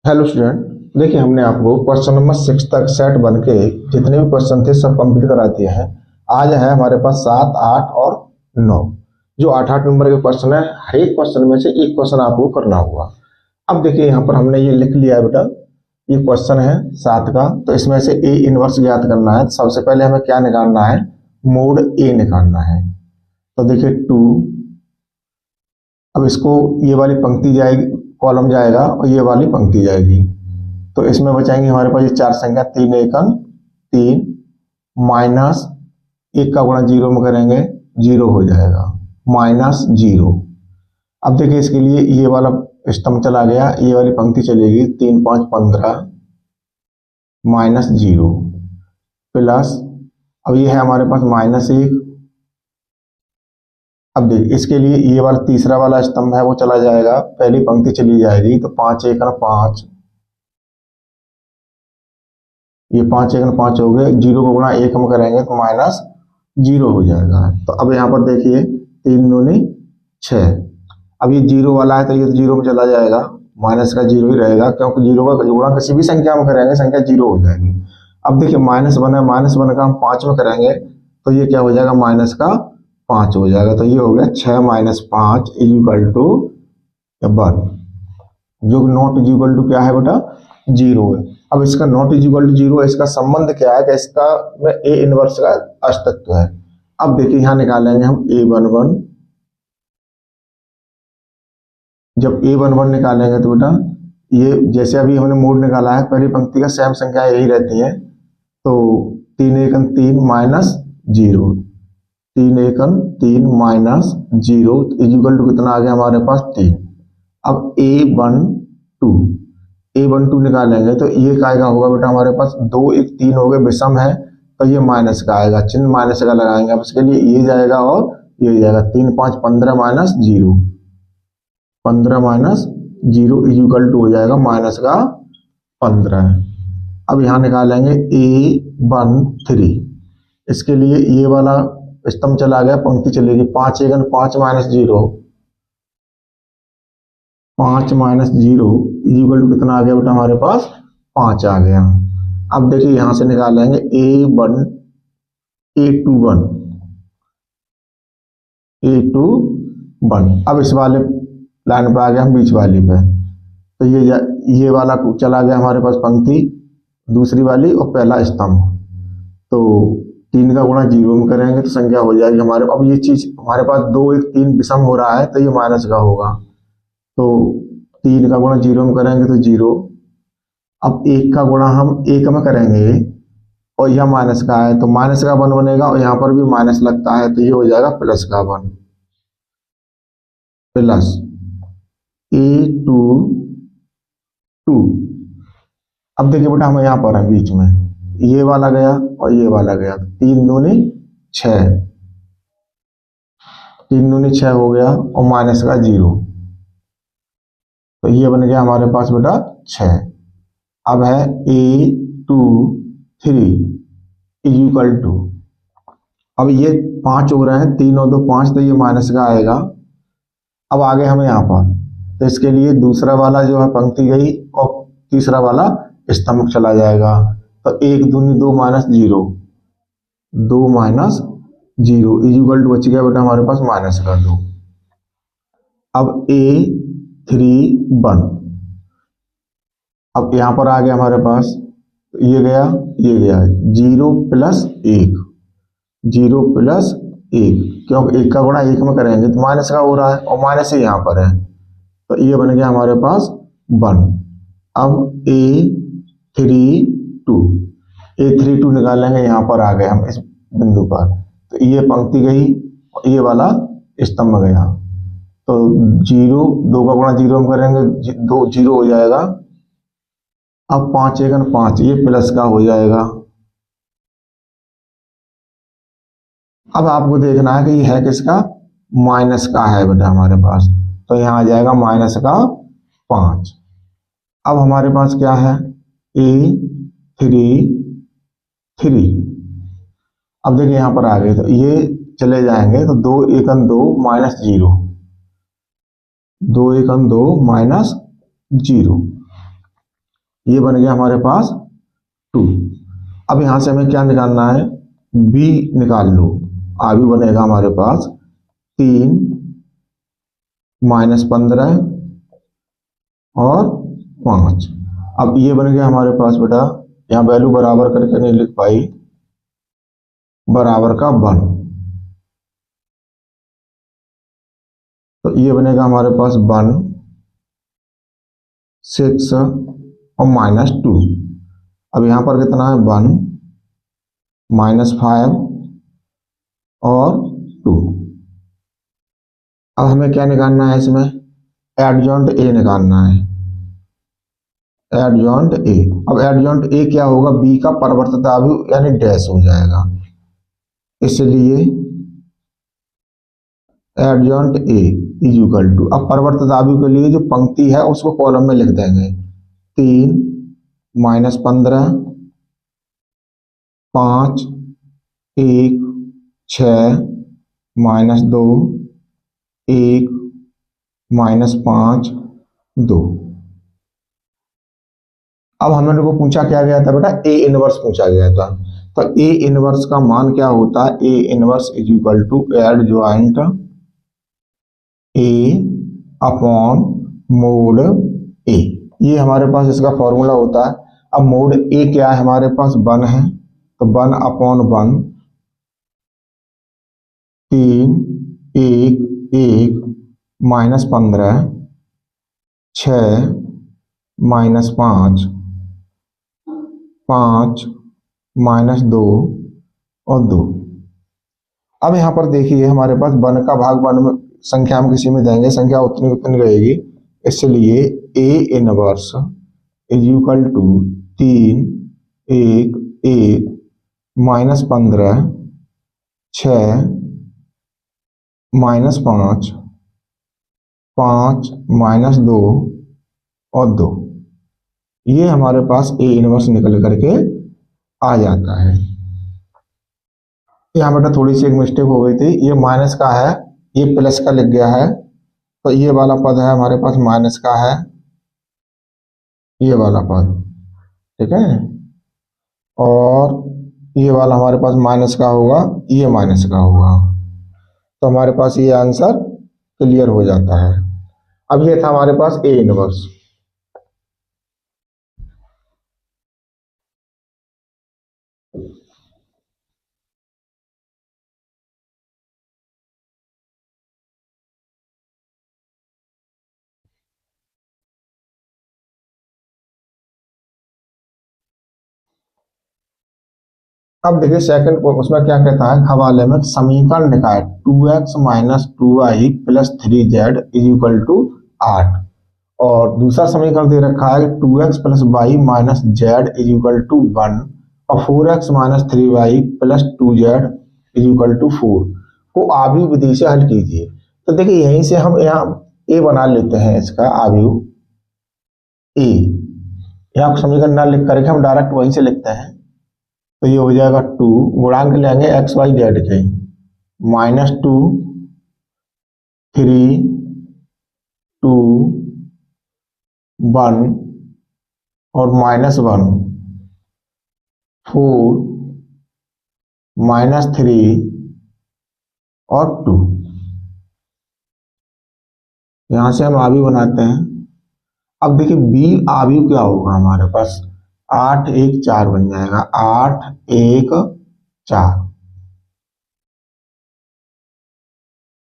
Hello student. देखिए, हमने आपको क्वेश्चन नंबर 6 तक सेट बन के जितने भी क्वेश्चन थे सब कंप्लीट करा दिए हैं। आज है हमारे पास 7, 8 और 9। जो 8 नंबर के क्वेश्चन है, हर एक क्वेश्चन में से एक क्वेश्चन आपको करना होगा। अब देखिए, यहाँ पर हमने ये लिख लिया है बेटा। ये क्वेश्चन है 7 का, तो इसमें से ए इनवर्स ज्ञात करना है। सबसे पहले हमें क्या निकालना है? मोड ए निकालना है। तो देखिए 2। अब इसको ये वाली पंक्ति जाएगी, कॉलम जाएगा, और ये वाली पंक्ति जाएगी। तो इसमें बचाएंगे हमारे पास ये 4 संख्या, 3 एकम 3 माइनस 1 का गुणा 0 में करेंगे, 0 हो जाएगा, -0। अब देखिए, इसके लिए ये वाला स्तंभ चला गया, ये वाली पंक्ति चलेगी, 3 5 15 -0 प्लस, अब ये है हमारे पास -1। अब देखिए, इसके लिए ये वाला तीसरा वाला स्तंभ है वो चला जाएगा, पहली पंक्ति चली जाएगी, तो 5 एकम 5, ये 5 एकम 5 हो गए, 0 को गुणा 1 में करेंगे तो -0 हो जाएगा। तो अब यहाँ पर देखिए 3 दूनी 6। अब ये 0 वाला है तो ये 0 में चला जाएगा, माइनस का 0 ही रहेगा, क्योंकि 0 का गुणा किसी भी संख्या में करेंगे संख्या 0 हो जाएगी। अब देखिए -1 है, -1 का हम 5 में करेंगे तो ये क्या हो जाएगा, माइनस का 5 हो जाएगा। तो ये हो गया 6 - 5 = 1, जो नॉट इक्वल टू क्या है बेटा, 0 है। अब इसका नॉट इक्वल टू 0 है, इसका संबंध क्या है कि इसका में ए इनवर्स का अस्तित्व है। अब देखिए यहाँ निकालेंगे हम A11। जब A11 निकालेंगे तो बेटा ये जैसे अभी हमने मोड निकाला है, पहली पंक्ति का सेम संख्या यही रहती है। तो 3 एकम 3 -0, 3 एकम 3 -0 इक्वल टू कितना आ गया हमारे पास, 3। अब A12 निकालेंगे तो ये काय का होगा बेटा हमारे पास, 2 1 3 हो गए, विषम है तो ये माइनस का आएगा, चिन्ह माइनस का लगाएंगे। अब इसके लिए ये जाएगा और ये जाएगा, 3 5 15 -0, 15 -0 इक्वल टू हो जाएगा -15। अब यहाँ निकालेंगे A13। इसके लिए ये वाला स्तंभ चला गया, पंक्ति चलेगी, 5 एकम 5 -0, 5 -0 इक्वल टू कितना आ गया बेटा हमारे पास, 5 आ गया। अब देखिए यहां से निकालेंगे A21। अब इस वाले लाइन पे आ गया हम, बीच वाली पे। तो ये वाला चला गया हमारे पास पंक्ति, दूसरी वाली और पहला स्तंभ। तो 3 का गुणा 0 में करेंगे तो संख्या हो जाएगी हमारे। अब ये चीज हमारे पास 2 1 3 विषम हो रहा है तो ये माइनस का होगा, तो 3 का गुणा 0 में करेंगे तो 0। अब 1 का गुणा हम 1 में करेंगे और यह माइनस का है तो माइनस का 1 बनेगा, और यहाँ पर भी माइनस लगता है तो ये हो जाएगा प्लस का 1, प्लस A22। अब देखिए बेटा हम यहाँ पर है बीच में, ये वाला गया और ये वाला गया, 3 दूनी 6, 3 दूनी 6 हो गया और माइनस का 0, तो ये बन गया हमारे पास बेटा 6। अब है A23 इक्वल टू, अब ये 5 हो रहे हैं, 3 और 2 5, तो ये माइनस का आएगा। अब आगे हम यहाँ पर, तो इसके लिए दूसरा वाला जो है पंक्ति गई और तीसरा वाला स्तंभ चला जाएगा। तो 1 दूनी 2 -0, 2 -0 इक्वल टू बच गया बेटा हमारे पास -2। अब A31, अब यहाँ पर आ गया हमारे पास, ये गया ये गया, 0 + 1, 0 + 1, क्योंकि 1 का गुणा 1 में करेंगे तो माइनस का हो रहा है और माइनस ही यहाँ पर है, तो ये बन गया हमारे पास 1। अब A32 निकालेंगे, यहाँ पर आ गए हम इस बिंदु पर, तो ये पंक्ति गई और ये वाला स्तंभ गया। तो 0 2 का गुणा 0 में करेंगे, 2 0 हो जाएगा। अब 5 एकम 5, ये प्लस का हो जाएगा। अब आपको देखना है कि ये है किसका, माइनस का है बेटा हमारे पास, तो यहाँ आ जाएगा -5। अब हमारे पास क्या है, A33। अब देखिए यहाँ पर आ गए तो ये चले जाएंगे, तो 2 एकम 2 -0, 2 एकम 2 -0। ये बन गया हमारे पास 2। अब यहां से हमें क्या निकालना है, b निकाल लो। आगे बनेगा हमारे पास 3 माइनस 15 और 5। अब ये बन गया हमारे पास बेटा, यहाँ वैल्यू बराबर करके नहीं लिख पाई, बराबर का 1। तो ये बनेगा हमारे पास 1 6 और -2। अब यहां पर कितना है, 1 -5 और 2। अब हमें क्या निकालना है, इसमें एडजॉइंट ए निकालना है, एडजॉइंट ए। अब एडजॉइंट ए क्या होगा, बी का परिवर्तित अवयव यानी डैश हो जाएगा, इसलिए adjoint A is equal to, अब परिवर्तित अवयव के लिए जो पंक्ति है उसको कॉलम में लिख देंगे, 3 -15 5 1 6 -2 1 -5 2। अब हम लोग को पूछा क्या गया था बेटा, ए इनवर्स पूछा गया था। तो ए इनवर्स का मान क्या होता है, A inverse is equal to adjoint A upon mod A. ये हमारे पास इसका फॉर्मूला होता है। अब मोड ए क्या है, हमारे पास 1 है, तो 1 अपॉन 1 3 1 1 -15 6 -5 5 -2 और 2। अब यहां पर देखिए हमारे पास 1 का भाग 1 में संख्या हम किसी में देंगे, संख्या उतनी उतनी रहेगी, इसलिए A inverse is equal to 3 1 1 -15 6 -5 5 -2 और 2। ये हमारे पास ए इनवर्स निकल करके आ जाता है। यहाँ बेटा थोड़ी सी एक मिस्टेक हो गई थी, ये माइनस का है, ये प्लस का लिख गया है, तो ये वाला पद है हमारे पास माइनस का है, ये वाला पद, ठीक है, और ये वाला हमारे पास माइनस का होगा, ये माइनस का होगा। तो हमारे पास ये आंसर क्लियर हो जाता है। अब ये था हमारे पास ए इनवर्स। अब देखिए सेकंड उसमें क्या कहता है, हवाले में समीकरण लिखा है 2x - 2y + 3z is equal to 8, और दूसरा समीकरण दे रखा है 2x + y - z is equal to 1 और 4x - 3y + 2z is equal to 4 को आव्यूह विधि से हल कीजिए। तो देखिए यहीं से हम यहाँ ए बना लेते हैं, इसका आव्यूह ए, यहाँ समीकरण ना लिख करके हम डायरेक्ट वहीं से लिखते हैं। तो ये हो जाएगा 2, गुणांक लेंगे एक्स वाई जेड के, -2 3 2 1 और -1 4 -3 और 2। यहां से हम आव्यूह बनाते हैं। अब देखिए बी आव्यूह क्या होगा हमारे पास, 8 1 4 बन जाएगा, 8 1 4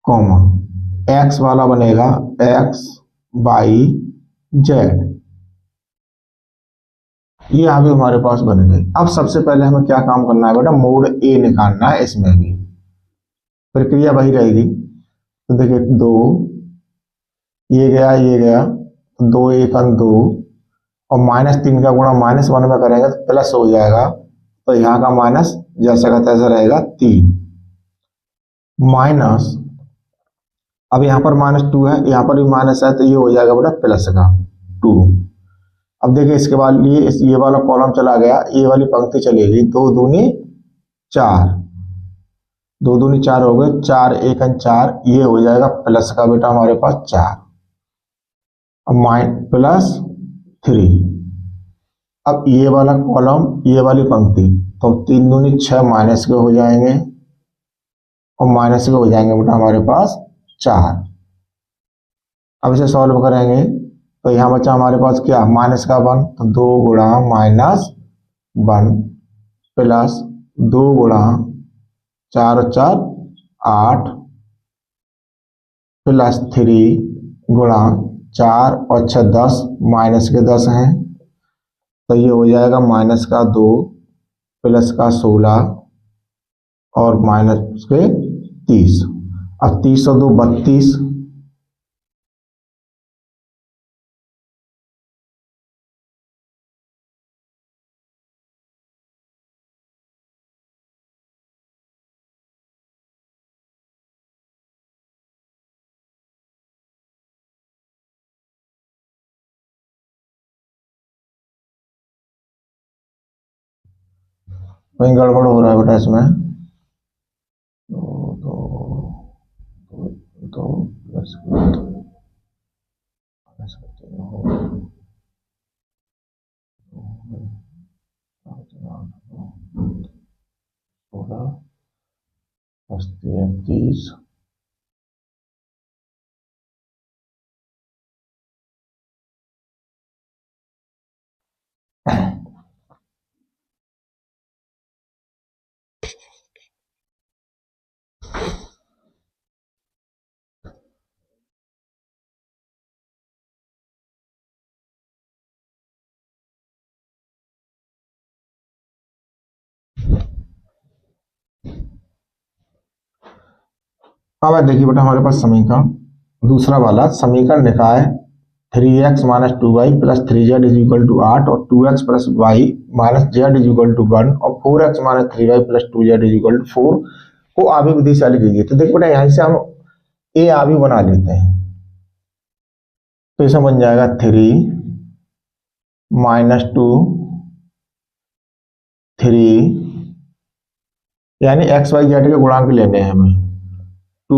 कॉमा एक्स वाला बनेगा एक्स वाई जेड। ये आव्यूह हमारे पास बन गए। अब सबसे पहले हमें क्या काम करना है बेटा, मोड ए निकालना है, इसमें भी प्रक्रिया वही रहेगी। तो देखिए 2 ये गया 2 1 2 और -3 का गुणा -1 में करेंगे तो प्लस हो जाएगा, तो यहाँ का माइनस जैसा का तैसा रहेगा 3 माइनस, अब यहाँ पर -2 है, यहाँ पर भी माइनस है, तो ये हो जाएगा बेटा प्लस का 2। अब देखिए इसके बाद ये वाला कॉलम चला गया, ये वाली पंक्ति चलेगी, 2 दूनी 4, 2 दूनी 4 हो गए, 4 1 4, ये हो जाएगा प्लस का बेटा हमारे पास 4 और +3 अब ये वाला कॉलम, ये वाली पंक्ति, तो 3 दूनी 6 माइनस के हो जाएंगे और माइनस के हो जाएंगे बेटा हमारे पास 4। अब इसे सॉल्व करेंगे तो यहाँ बचा हमारे पास क्या, माइनस का 1, तो 2 गुणा माइनस 1 प्लस 2 गुणा 4 और 4 8 प्लस 3 गुणा 4 और 6 10, माइनस के 10 हैं, तो ये हो जाएगा माइनस का 2 प्लस का 16 और माइनस के 30। अब 30 और 2 32, कहीं गड़बड़ हो रहा है बेटा इसमें। दो दो दो प्लस सोलह 30। अब देखिए बेटा हमारे पास समीकरण दूसरा वाला समीकरण लिखा है 3x minus 2y plus 3z is equal to 8 और 2x plus Y minus Z is equal to 1 और 4x minus 3y plus 2z is equal to 4 को आवी विधि से हल कीजिए। तो देखिए बेटा यहां से हम ए आवी बना लेते हैं, तो इसे बन जाएगा 3 माइनस 2 3, यानी एक्स वाई जेड के गुणांक लेने हैं हमें, 2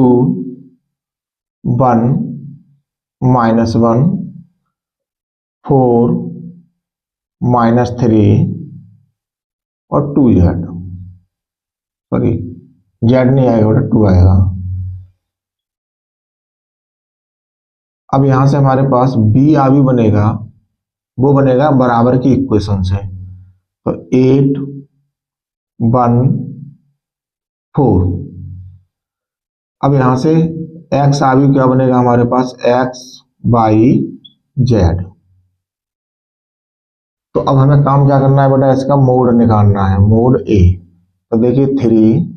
1 माइनस 1 4 माइनस 3 और 2z, सॉरी जेड नहीं आएगा बेटा 2 आएगा। अब यहां से हमारे पास बी आवी बनेगा, वो बनेगा बराबर की इक्वेशन से, तो 8 1 4। अब यहां से एक्स आवी क्या बनेगा हमारे पास, एक्स बाई जेड। तो अब हमें काम क्या करना है बेटा, इसका मोड निकालना है, मोड ए। तो देखिए 3,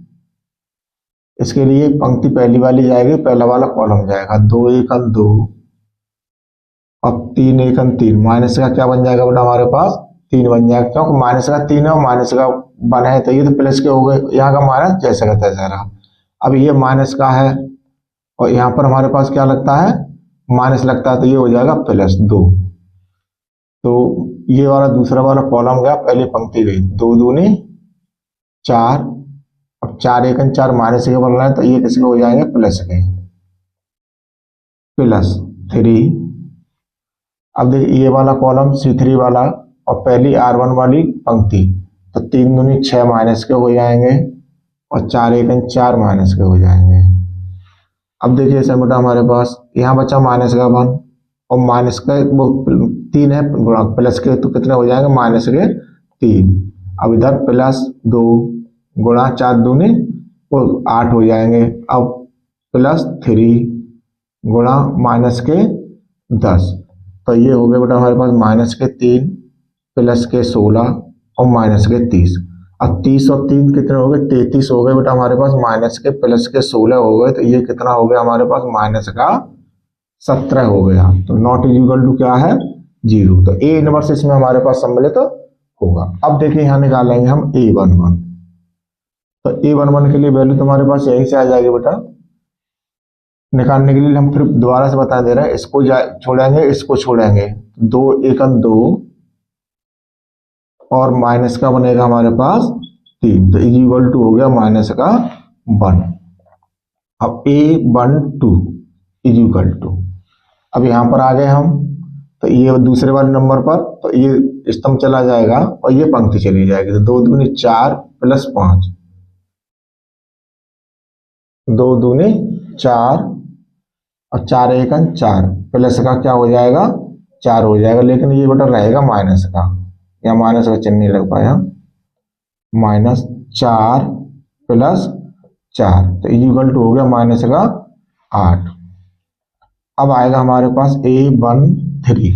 इसके लिए पंक्ति पहली वाली जाएगी, पहला वाला कॉलम जाएगा, 2 1 2 अब 3 1 3, माइनस का क्या बन जाएगा बेटा हमारे पास 3 बन जाएगा, क्योंकि माइनस का 3 है और माइनस का 1 है, तो ये तो प्लस के हो गए, यहाँ का माइनस जैसा का तैसा रहा। अब ये माइनस का है और यहाँ पर हमारे पास क्या लगता है, माइनस लगता है, तो ये हो जाएगा प्लस 2। तो ये वाला दूसरा वाला कॉलम गया, पहली पंक्ति गई, 2 दूनी 4, अब 4 1 4 माइनस के बन रहा है, तो ये किसके हो जाएंगे, प्लस के, प्लस 3। अब देखिए ये वाला कॉलम C3 वाला और पहली R1 वाली पंक्ति, तो 3 दूनी 6 माइनस के हो जाएंगे और 4 1 4 माइनस के हो जाएंगे। अब देखिए ऐसा बेटा हमारे पास यहाँ बचा माइनस का 1 और माइनस का वो 3 है गुणांक, प्लस के तो कितने हो जाएंगे, माइनस के 3। अब इधर प्लस 2 गुणा 4 दूनी वो 8 हो जाएंगे, अब प्लस 3 गुणा माइनस के 10, तो ये हो गए बेटा हमारे पास माइनस के 3 प्लस के 16 और माइनस के 30। अब 30 और 3 कितने हो गए, 33 हो गए बेटा हमारे पास, माइनस के प्लस के 16 हो गए, तो ये कितना हो गया हमारे पास, माइनस का 17 हो गया। तो नॉट इज इक्वल टू क्या है, 0। तो ए इनवर्स इसमें हमारे पास सम्मिलित तो होगा। अब देखिए यहाँ निकालेंगे हम A11, तो A11 के लिए वैल्यू तुम्हारे पास यहीं से आ जाएगी बेटा। निकालने के लिए हम फिर दोबारा से बता दे रहे हैं, इसको छोड़ेंगे, इसको छोड़ेंगे, 2 1 2 और माइनस का बनेगा हमारे पास 3, तो इज इक्वल टू हो गया माइनस का 1। अब A12 इज इक्वल टू, अब यहां पर आ गए हम, तो तो ये दूसरे वाले नंबर पर तो ये स्तंभ चला जाएगा और ये पंक्ति चली जाएगी। तो 2 दूनी 4 प्लस 5, 2 दूनी 4 और 4 एकम 4 प्लस का क्या हो जाएगा 4 हो जाएगा, लेकिन ये बेटा रहेगा माइनस का, या माइनस का चिन्ह नहीं लग पाया, -4 प्लस 4 तो इक्वल टू हो गया माइनस का 8। अब आएगा हमारे पास A13।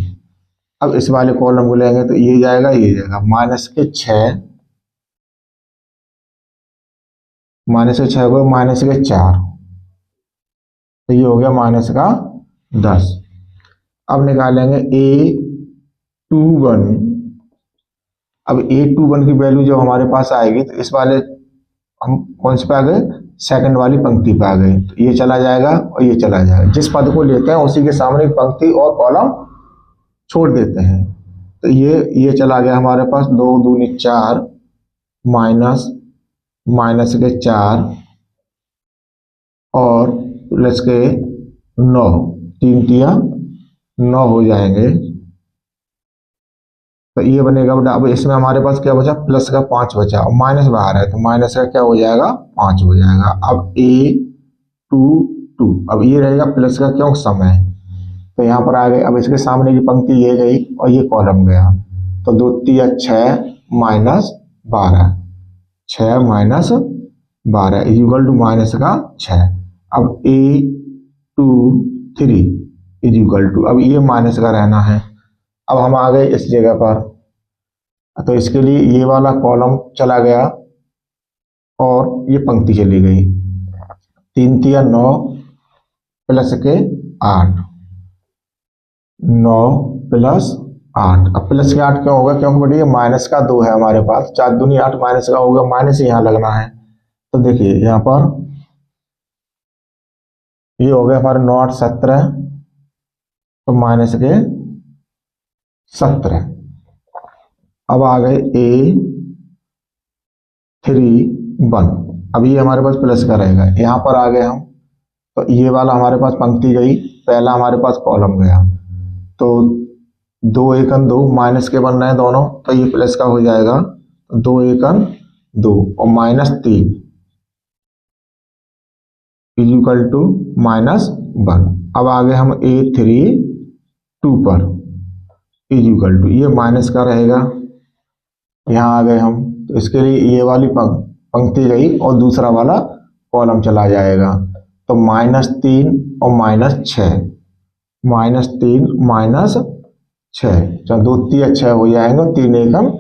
अब इस वाले कॉलम को लेंगे तो ये जाएगा माइनस के 6 होगा माइनस के 4 तो ये हो गया माइनस का 10। अब निकालेंगे A21। अब A21 की वैल्यू जब हमारे पास आएगी तो इस वाले हम कौन से पे आ गए, सेकंड वाली पंक्ति पे आ गए। तो ये चला जाएगा और ये चला जाएगा, जिस पद को लेते हैं उसी के सामने पंक्ति और कॉलम छोड़ देते हैं। तो ये चला गया हमारे पास 2 दूनी 4 माइनस के 4 और प्लस के 9, 3 तिया 9 हो जाएंगे। तो ये बनेगा बेटा, अब इसमें हमारे पास क्या बचा, प्लस का 5 बचा और माइनस बाहर है तो माइनस का क्या हो जाएगा 5 हो जाएगा। अब A22, अब ये रहेगा प्लस का क्यों समय, तो यहाँ पर आ गए। अब इसके सामने की पंक्ति ये गई और ये कॉलम गया, तो 2 तिया 6 minus 12, 6 minus 12 equal to minus का 6। अब A23 इक्वल टू, अब ये माइनस का रहना है। अब हम आ गए इस जगह पर, तो इसके लिए ये वाला कॉलम चला गया और ये पंक्ति चली गई। 3 तिया 9 प्लस के 8, 9 प्लस 8। अब प्लस के 8 क्यों होगा, क्योंकि बेटा ये माइनस का 2 है हमारे पास, 4 दूनी 8 माइनस का होगा, माइनस यहाँ लगना है। तो देखिए यहाँ पर ये हो गया हमारे 9 8 17, तो माइनस के 17। अब आ गए A31। अब ये हमारे पास प्लस का रहेगा, यहाँ पर आ गए हम, तो ये वाला हमारे पास पंक्ति गई, पहला हमारे पास कॉलम गया, तो 2 एकम 2 माइनस के बन रहे हैं दोनों, तो ये प्लस का हो जाएगा, 2 एकम 2 और -3 इक्वल टू -1। अब आ गए हम A32 पर इक्वल टू, ये माइनस का रहेगा, यहाँ आ गए हम, तो इसके लिए ये वाली पंक्ति गई और दूसरा वाला कॉलम चला जाएगा, तो -3 और -6, -3 -6, चलो 2 तिया 6 हो जाएंगे, 3 एकम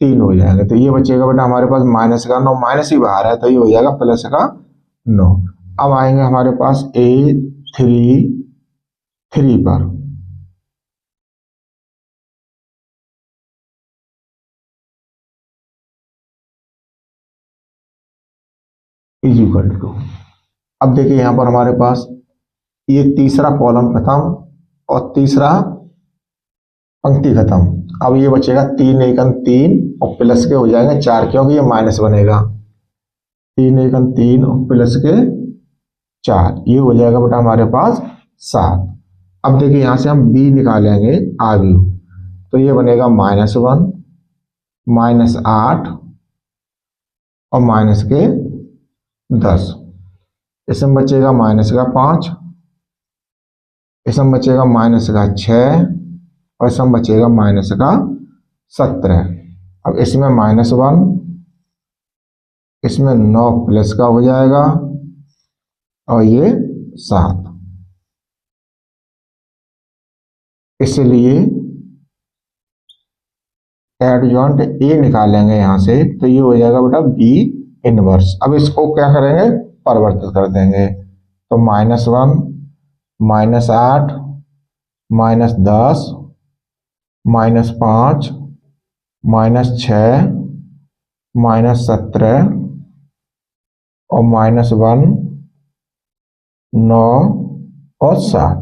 3 हो जाएंगे। तो ये बचेगा बेटा हमारे पास माइनस का 9, माइनस ही बाहर है तो ये हो जाएगा प्लस का 9। अब आएंगे हमारे पास A33 पर, इक्वल टू, अब देखिए यहाँ पर हमारे पास ये तीसरा कॉलम खत्म और तीसरा पंक्ति खत्म। अब ये बचेगा 3 एकम 3 और प्लस के हो जाएंगे 4, क्योंकि ये माइनस बनेगा, 3 एकम 3 और प्लस के 4, ये हो जाएगा बेटा हमारे पास 7। अब देखिए यहाँ से हम B निकालेंगे आगे, तो ये बनेगा -1 -8 और माइनस के 10। इसमें बचेगा माइनस का 5, इसमें बचेगा माइनस का 6 और इसमें बचेगा माइनस का 17। अब इसमें -1, इसमें 9 प्लस का हो जाएगा और ये 7। इसलिए एडजॉइंट A निकालेंगे यहाँ से, तो ये हो जाएगा बेटा B इनवर्स। अब इसको क्या करेंगे, परिवर्तित कर देंगे, तो -1 -8 -10 -5 -6 -17 और -1 9 और 7।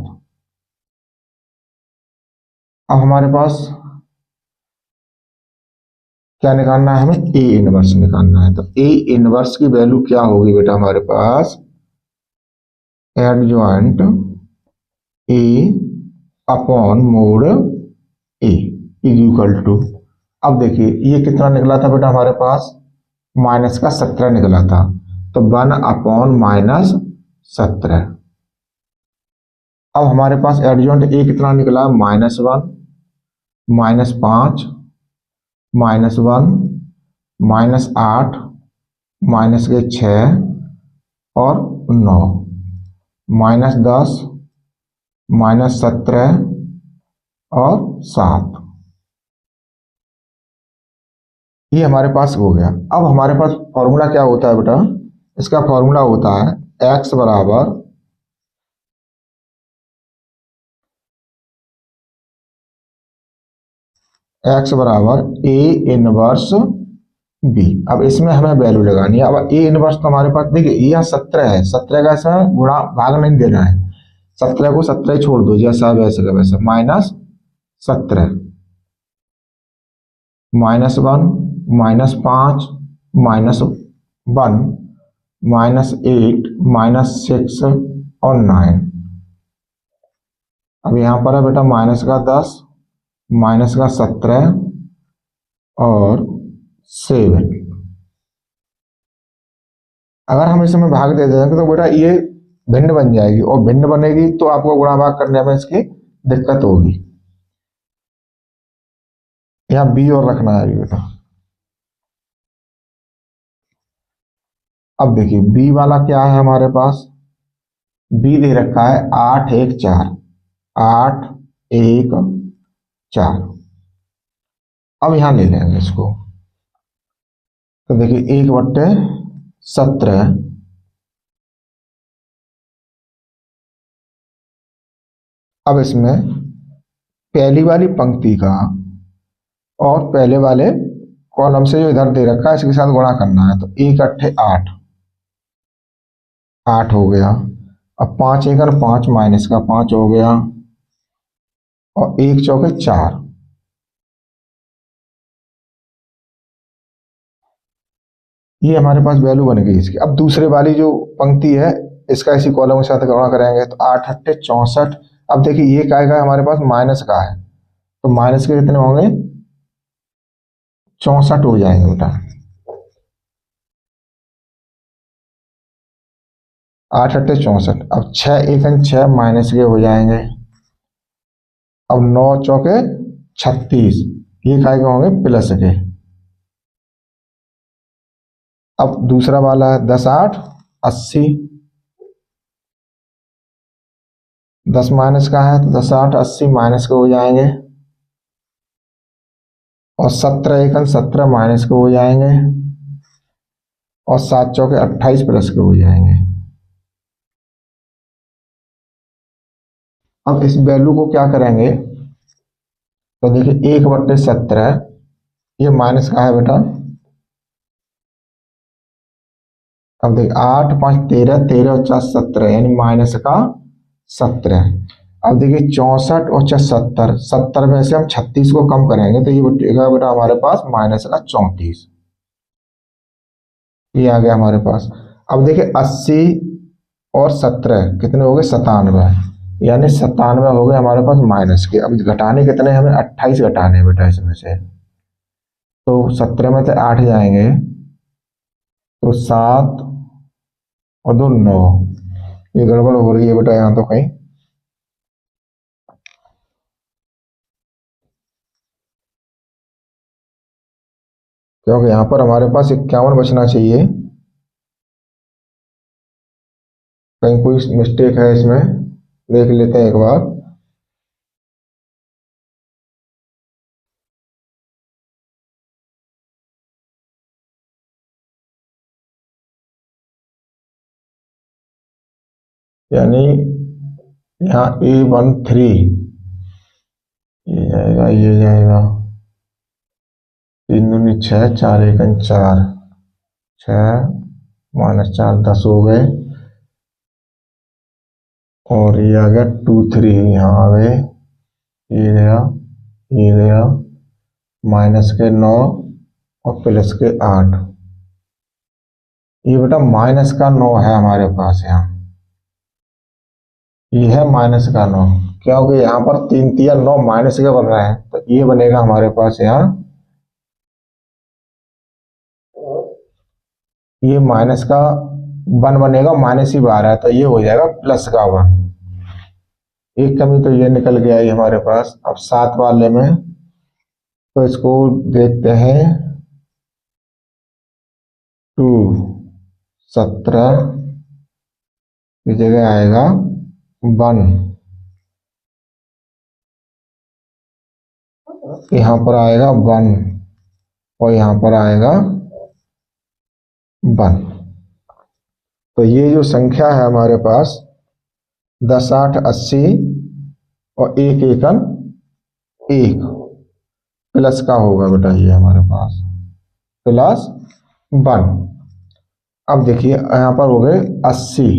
अब हमारे पास क्या निकालना है, हमें A इनवर्स निकालना है। तो A इनवर्स की वैल्यू क्या होगी बेटा हमारे पास, adjoint A upon mod is equal to, अब देखिए ये कितना निकला था बेटा हमारे पास, माइनस का 17 निकला था, तो 1/-17। अब हमारे पास एडजॉइंट ए कितना निकला, -1, -5, -1, -8, -6 और 9, -10, -17 और 7। ये हमारे पास हो गया। अब हमारे पास फॉर्मूला क्या होता है बेटा, इसका फॉर्मूला होता है x बराबर a इनवर्स b। अब इसमें हमें वैल्यू लगानी है। अब a इनवर्स तो हमारे पास देखिए यहाँ 17 है, 17 का ऐसा गुणा भाग नहीं देना है, 17 को 17 ही छोड़ दो, जैसा है वैसे का वैसा, -17, -1, -5, -1, -8, -6 और 9। अब यहाँ पर है बेटा -10, -17 और 7। अगर हम इसमें भाग दे देंगे तो बेटा ये भिन्न बन जाएगी, और भिन्न बनेगी तो आपको गुणा भाग करने में इसकी दिक्कत होगी। यहाँ बी और रखना है बेटा। अब देखिए बी वाला क्या है हमारे पास, बी दे रखा है 8, 1, 4, 8, 1, 4। अब यहां ले लेंगे इसको, तो देखिए 1/17। अब इसमें पहली वाली पंक्ति का और पहले वाले कॉलम से जो इधर दे रखा है इसके साथ गुणा करना है, तो 1 8 8, 8 हो गया। अब 5 1 5, माइनस का 5 हो गया, और 1 4 4। ये हमारे पास वैल्यू बन गई इसकी। अब दूसरे वाली जो पंक्ति है इसका इसी कॉलम के साथ गुणा करेंगे, तो 8 8 64। अब देखिए ये क्या है हमारे पास, माइनस का है, तो माइनस के कितने होंगे, 64 हो जाएंगे बेटा। 8 8 64। अब 6 1 6, माइनस के हो जाएंगे। अब 9 चौके 36, ये काय के होंगे, प्लस के। अब दूसरा वाला है 10 8 80, 10 माइनस का है तो 10 8 80, माइनस के हो जाएंगे। और 17 1 17, माइनस के हो जाएंगे। और 7 चौके 28, प्लस के हो जाएंगे। अब इस वैल्यू को क्या करेंगे, तो देखिए 1/17, ये माइनस का है बेटा। अब देखिए 8 5 13, 13 और 4 17, यानी माइनस का 17। अब देखिए 64 और 70, 70 में से हम 36 को कम करेंगे तो ये बचेगा बेटा हमारे पास माइनस का 34। ये आ गया हमारे पास। अब देखिए 80 और 17 कितने हो गए, 97, यानी 97 हो गए हमारे पास माइनस के। अब घटाने कितने, हमें 28 घटाने हैं बेटा इसमें से, तो 17 में से 8 जाएंगे तो 7 और 2 9। ये गड़बड़ हो रही है बेटा यहाँ तो कहीं, क्योंकि यहाँ पर हमारे पास 51 बचना चाहिए, कहीं कोई मिस्टेक है इसमें, देख लेते हैं एक बार। यानी यहाँ A13 ये जाएगा, ये जाएगा 3 दूनी 6, 4 1 4, 6 -4 10 हो गए। और ये आ गया 2 3, यहाँ आ गए, ये गया, ये गया, माइनस के 9 और प्लस के 8। ये बेटा माइनस का 9 है हमारे पास यहाँ, ये है माइनस का 9, क्योंकि यहाँ पर 3 3 9 माइनस का बन रहा है, तो ये बनेगा हमारे पास यहाँ, ये माइनस का 1 बनेगा, माइनस ही बाहर है तो ये हो जाएगा प्लस का 1। एक कमी तो ये निकल गया है हमारे पास। अब 7 वाले में तो इसको देखते हैं, 2 17 की जगह आएगा 1, यहाँ पर आएगा 1 और यहाँ पर आएगा 1। तो ये जो संख्या है हमारे पास 10 8 80 और 1 एकन 1 प्लस का होगा बेटा, ये हमारे पास प्लस 1। अब देखिए यहाँ पर हो गए 80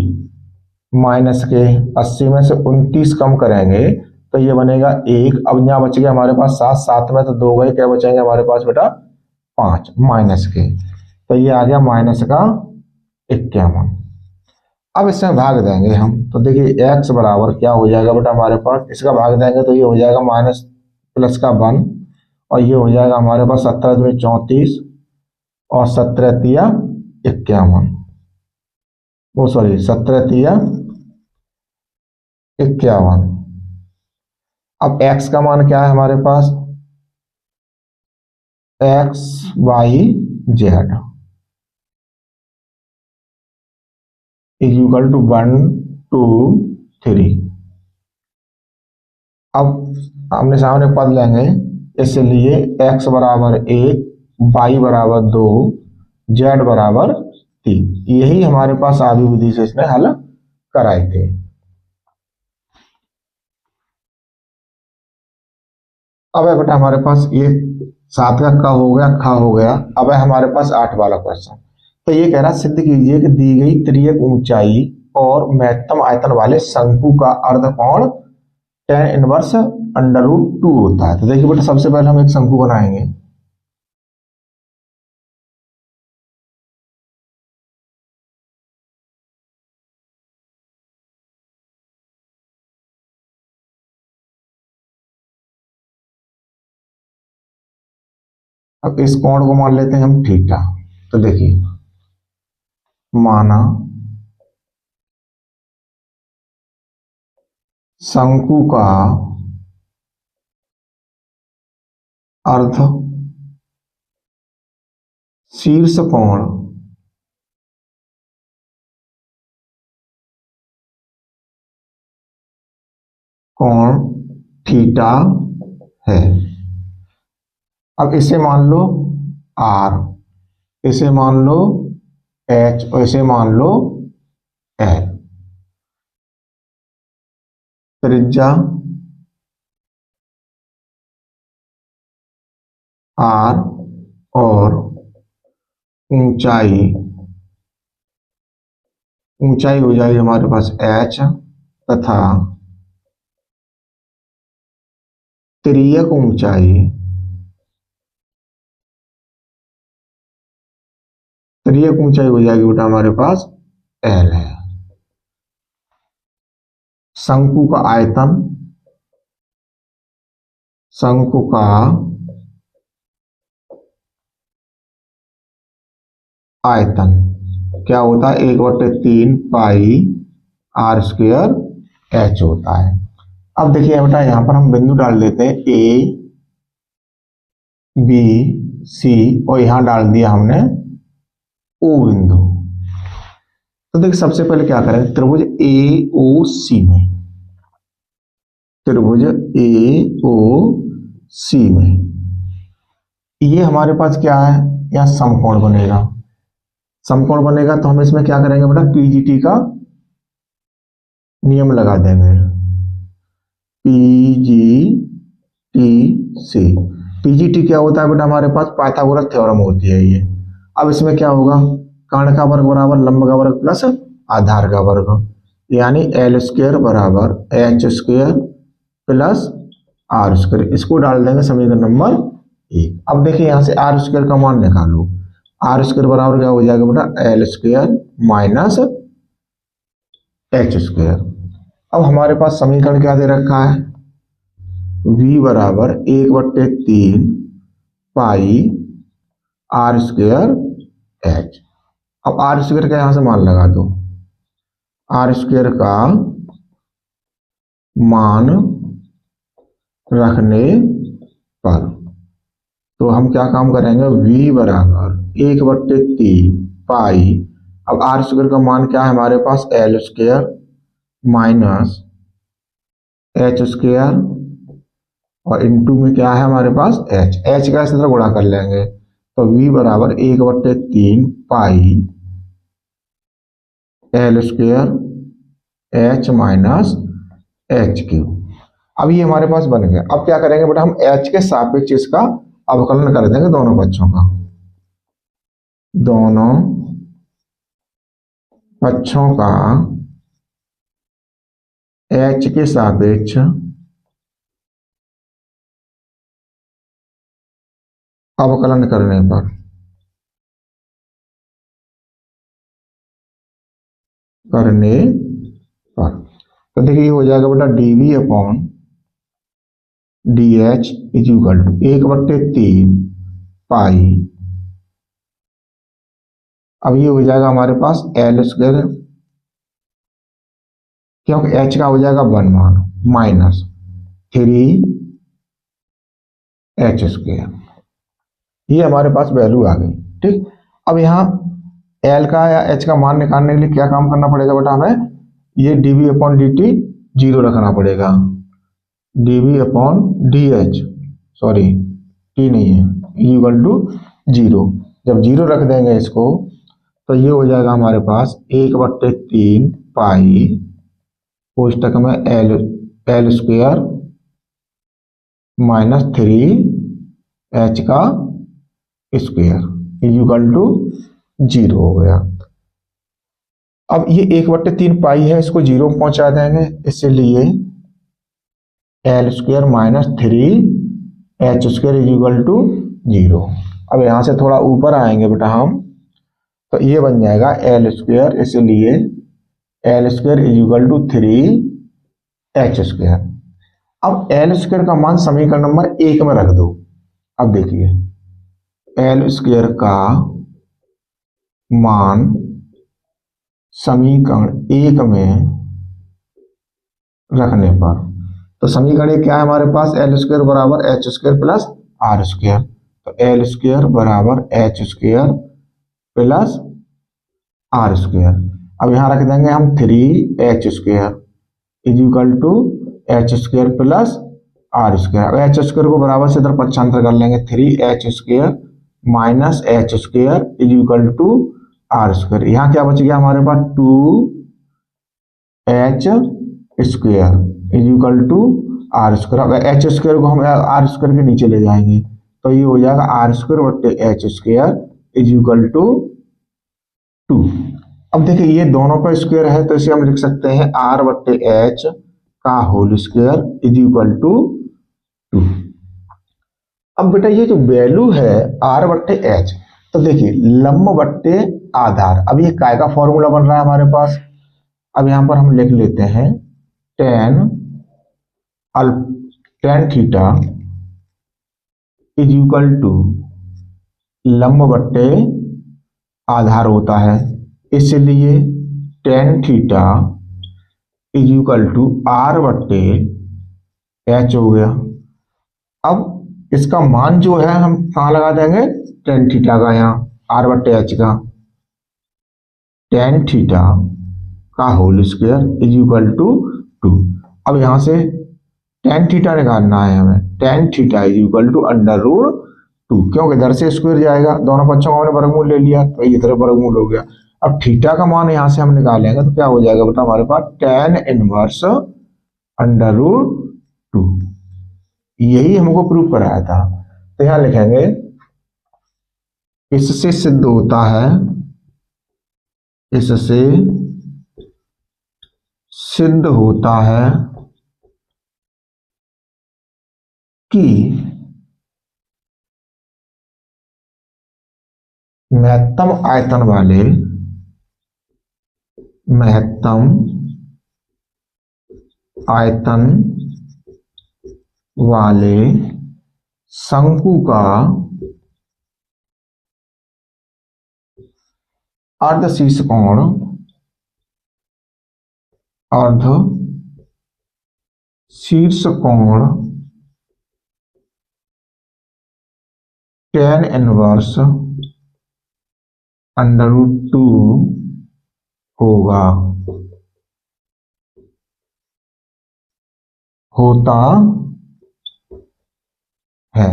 माइनस के 80 में से 29 कम करेंगे तो ये बनेगा 1। अब यहाँ बच गया हमारे पास 7, 7 में तो 2 गए, क्या बचेंगे हमारे पास बेटा 5 माइनस के, तो ये आ गया माइनस का 51। अब इसमें भाग देंगे हम, तो देखिए x बराबर क्या हो जाएगा बेटा हमारे पास, इसका भाग देंगे तो ये हो जाएगा माइनस प्लस का 1 और ये हो जाएगा हमारे पास 17 में 34 और 17 तिया 51, वो सॉरी 17 तिया 51। अब x का मान क्या है हमारे पास, x y z equal to 1 2 3। अब आमने सामने पद लेंगे, इसलिए x बराबर 1, y बराबर 2, z बराबर 3। यही हमारे पास आधी विधि से इसने हल कराए थे। अब है बेटा हमारे पास ये 7 का क हो गया, ख हो गया। अब है हमारे पास 8 वाला क्वेश्चन। तो ये कह रहा सिद्ध कीजिए कि दी गई तिर्यक ऊंचाई और महत्तम आयतन वाले शंकु का अर्धकोण tan इनवर्स √2 होता है। तो देखिए बेटा सबसे पहले हम एक शंकु बनाएंगे। अब इस कोण को मान लेते हैं हम थीटा। तो देखिए माना शंकु का अर्ध शीर्ष कोण थीटा है। अब इसे मान लो r, इसे मान लो h और इसे मान लो l। त्रिज्या r और ऊंचाई हो जाएगी हमारे पास h तथा तिर्यक ऊंचाई हो जाएगी बेटा हमारे पास l है। शंकु का आयतन, शंकु का आयतन क्या होता है, 1/3 पाई r स्क्वायर h होता है। अब देखिए बेटा यहां पर हम बिंदु डाल देते हैं a b c और यहां डाल दिया हमने o बिंदु। तो देखिए सबसे पहले क्या करेंगे, त्रिभुज AOC में, त्रिभुज AOC में ये हमारे पास क्या है, यहाँ समकोण बनेगा। समकोण बनेगा तो हम इसमें क्या करेंगे बेटा, PGT का नियम लगा देंगे। PGT क्या होता है बेटा हमारे पास, पाइथागोरस थ्योरम होती है ये। अब इसमें क्या होगा, कर्ण का वर्ग बराबर लंब का वर्ग प्लस आधार का वर्ग, यानी L स्क्वायर बराबर H square plus R square. इसको डाल देंगे समीकरण नंबर 1। अब देखिए यहां से R स्क्वायर का मान निकालो, R स्क्वायर बराबर क्या हो जाएगा बेटा, L square minus H square. अब हमारे पास समीकरण क्या दे रखा है, v बराबर 1/3 पाई आर स्क्वेयर एच। अब आर स्क्वेयर का यहां से मान लगा दो, आर स्क्वेयर का मान रखने पर तो हम क्या काम करेंगे, v बराबर 1/3 पाई, अब आर स्क्वेयर का मान क्या है हमारे पास, L square minus H square और इनटू में क्या है हमारे पास एच, एच का इस तरह गुणा कर लेंगे तो v बराबर 1/3 pi L square H minus H Q. अब ये हमारे पास बन गया। अब क्या करेंगे बेटा, हम एच के सापेक्ष इसका अवकलन कर देंगे दोनों पक्षों का, दोनों पक्षों का एच के सापेक्ष अवकलन करने पर तो देखिए हो जाएगा बेटा dv upon dh is equal to 1/3 pi, अब ये हो जाएगा हमारे पास एल स्क्वायर, क्योंकि h का हो जाएगा 1 मान माइनस 3 एच स्क्वायर, ये हमारे पास वैल्यू आ गई। ठीक, अब यहाँ एल का या एच का मान निकालने के लिए क्या काम करना पड़ेगा बेटा, हमें ये dv अपॉन dt जीरो रखना पड़ेगा, dv upon dh, sorry t नहीं है, इक्वल टू जीरो। जब जीरो रख देंगे इसको तो ये हो जाएगा हमारे पास 1/3 पाई कोष्टक में एल स्क्वायर माइनस 3 एच का स्क्वायर इक्वल टू जीरो हो गया। अब ये 1/3 पाई है, इसको जीरो में पहुंचा देंगे, इसलिए L square minus 3 H square equal to zero. अब यहां से थोड़ा ऊपर आएंगे बेटा हम, तो ये बन जाएगा एल स्क्वायर, इसलिए L square equal to 3 H square. अब एल स्क्वायर का मान समीकरण नंबर 1 में रख दो। अब देखिए एल स्क्वायर का मान समीकरण 1 में रखने पर, तो समीकरण 1 क्या है हमारे पास, एल स्क्वायर बराबर H square plus R square, तो एल स्क्वायर बराबर H square plus R square. अब यहां रख देंगे हम 3 H square is equal to H square plus R square. अब एच स्क्वायर को बराबर से इधर पक्षांतर कर लेंगे, 3 H square minus H square is equal to R square. यहाँ क्या बच गया हमारे पास, 2 H square is equal to R square. अब एच स्क्वायर को हम आर स्क्वायर के नीचे ले जाएंगे तो ये हो जाएगा आर स्क्वायर बटे H square is equal to 2। अब देखिए ये दोनों पर स्क्वायर है तो इसे हम लिख सकते हैं आर बटे एच का whole square is equal to 2। अब बेटा ये जो वैल्यू है आर बटे एच, तो देखिए लंब बट्टे आधार, अब ये काय का फॉर्मूला बन रहा है हमारे पास। अब यहां पर हम लिख लेते हैं tan theta is equal to लंब बट्टे आधार होता है, इसलिए tan theta is equal to R बट्टे एच हो गया। अब इसका मान जो है हम कहां लगा देंगे, टेन थीटा का, यहाँ आर बट्टे एच का, टेन थीटा का whole square is equal to 2। अब यहां से टेन थीटा निकालना है हमें, tan theta is equal to under root 2, क्योंकि इधर से स्क्वायर जाएगा, दोनों पक्षों का हमने वर्गमूल ले लिया तो ये तरफ वर्गमूल हो गया। अब थीटा का मान यहां से हम निकालेंगे तो क्या हो जाएगा बेटा हमारे पास, टेन इनवर्स अंडर रूट 2। यही हमको प्रूव कराया था, तो यहां लिखेंगे इससे सिद्ध होता है, इससे सिद्ध होता है कि महत्तम आयतन वाले आयतन वाले शंकु का अर्ध शीर्ष कोण tan इनवर्स √2 होता है।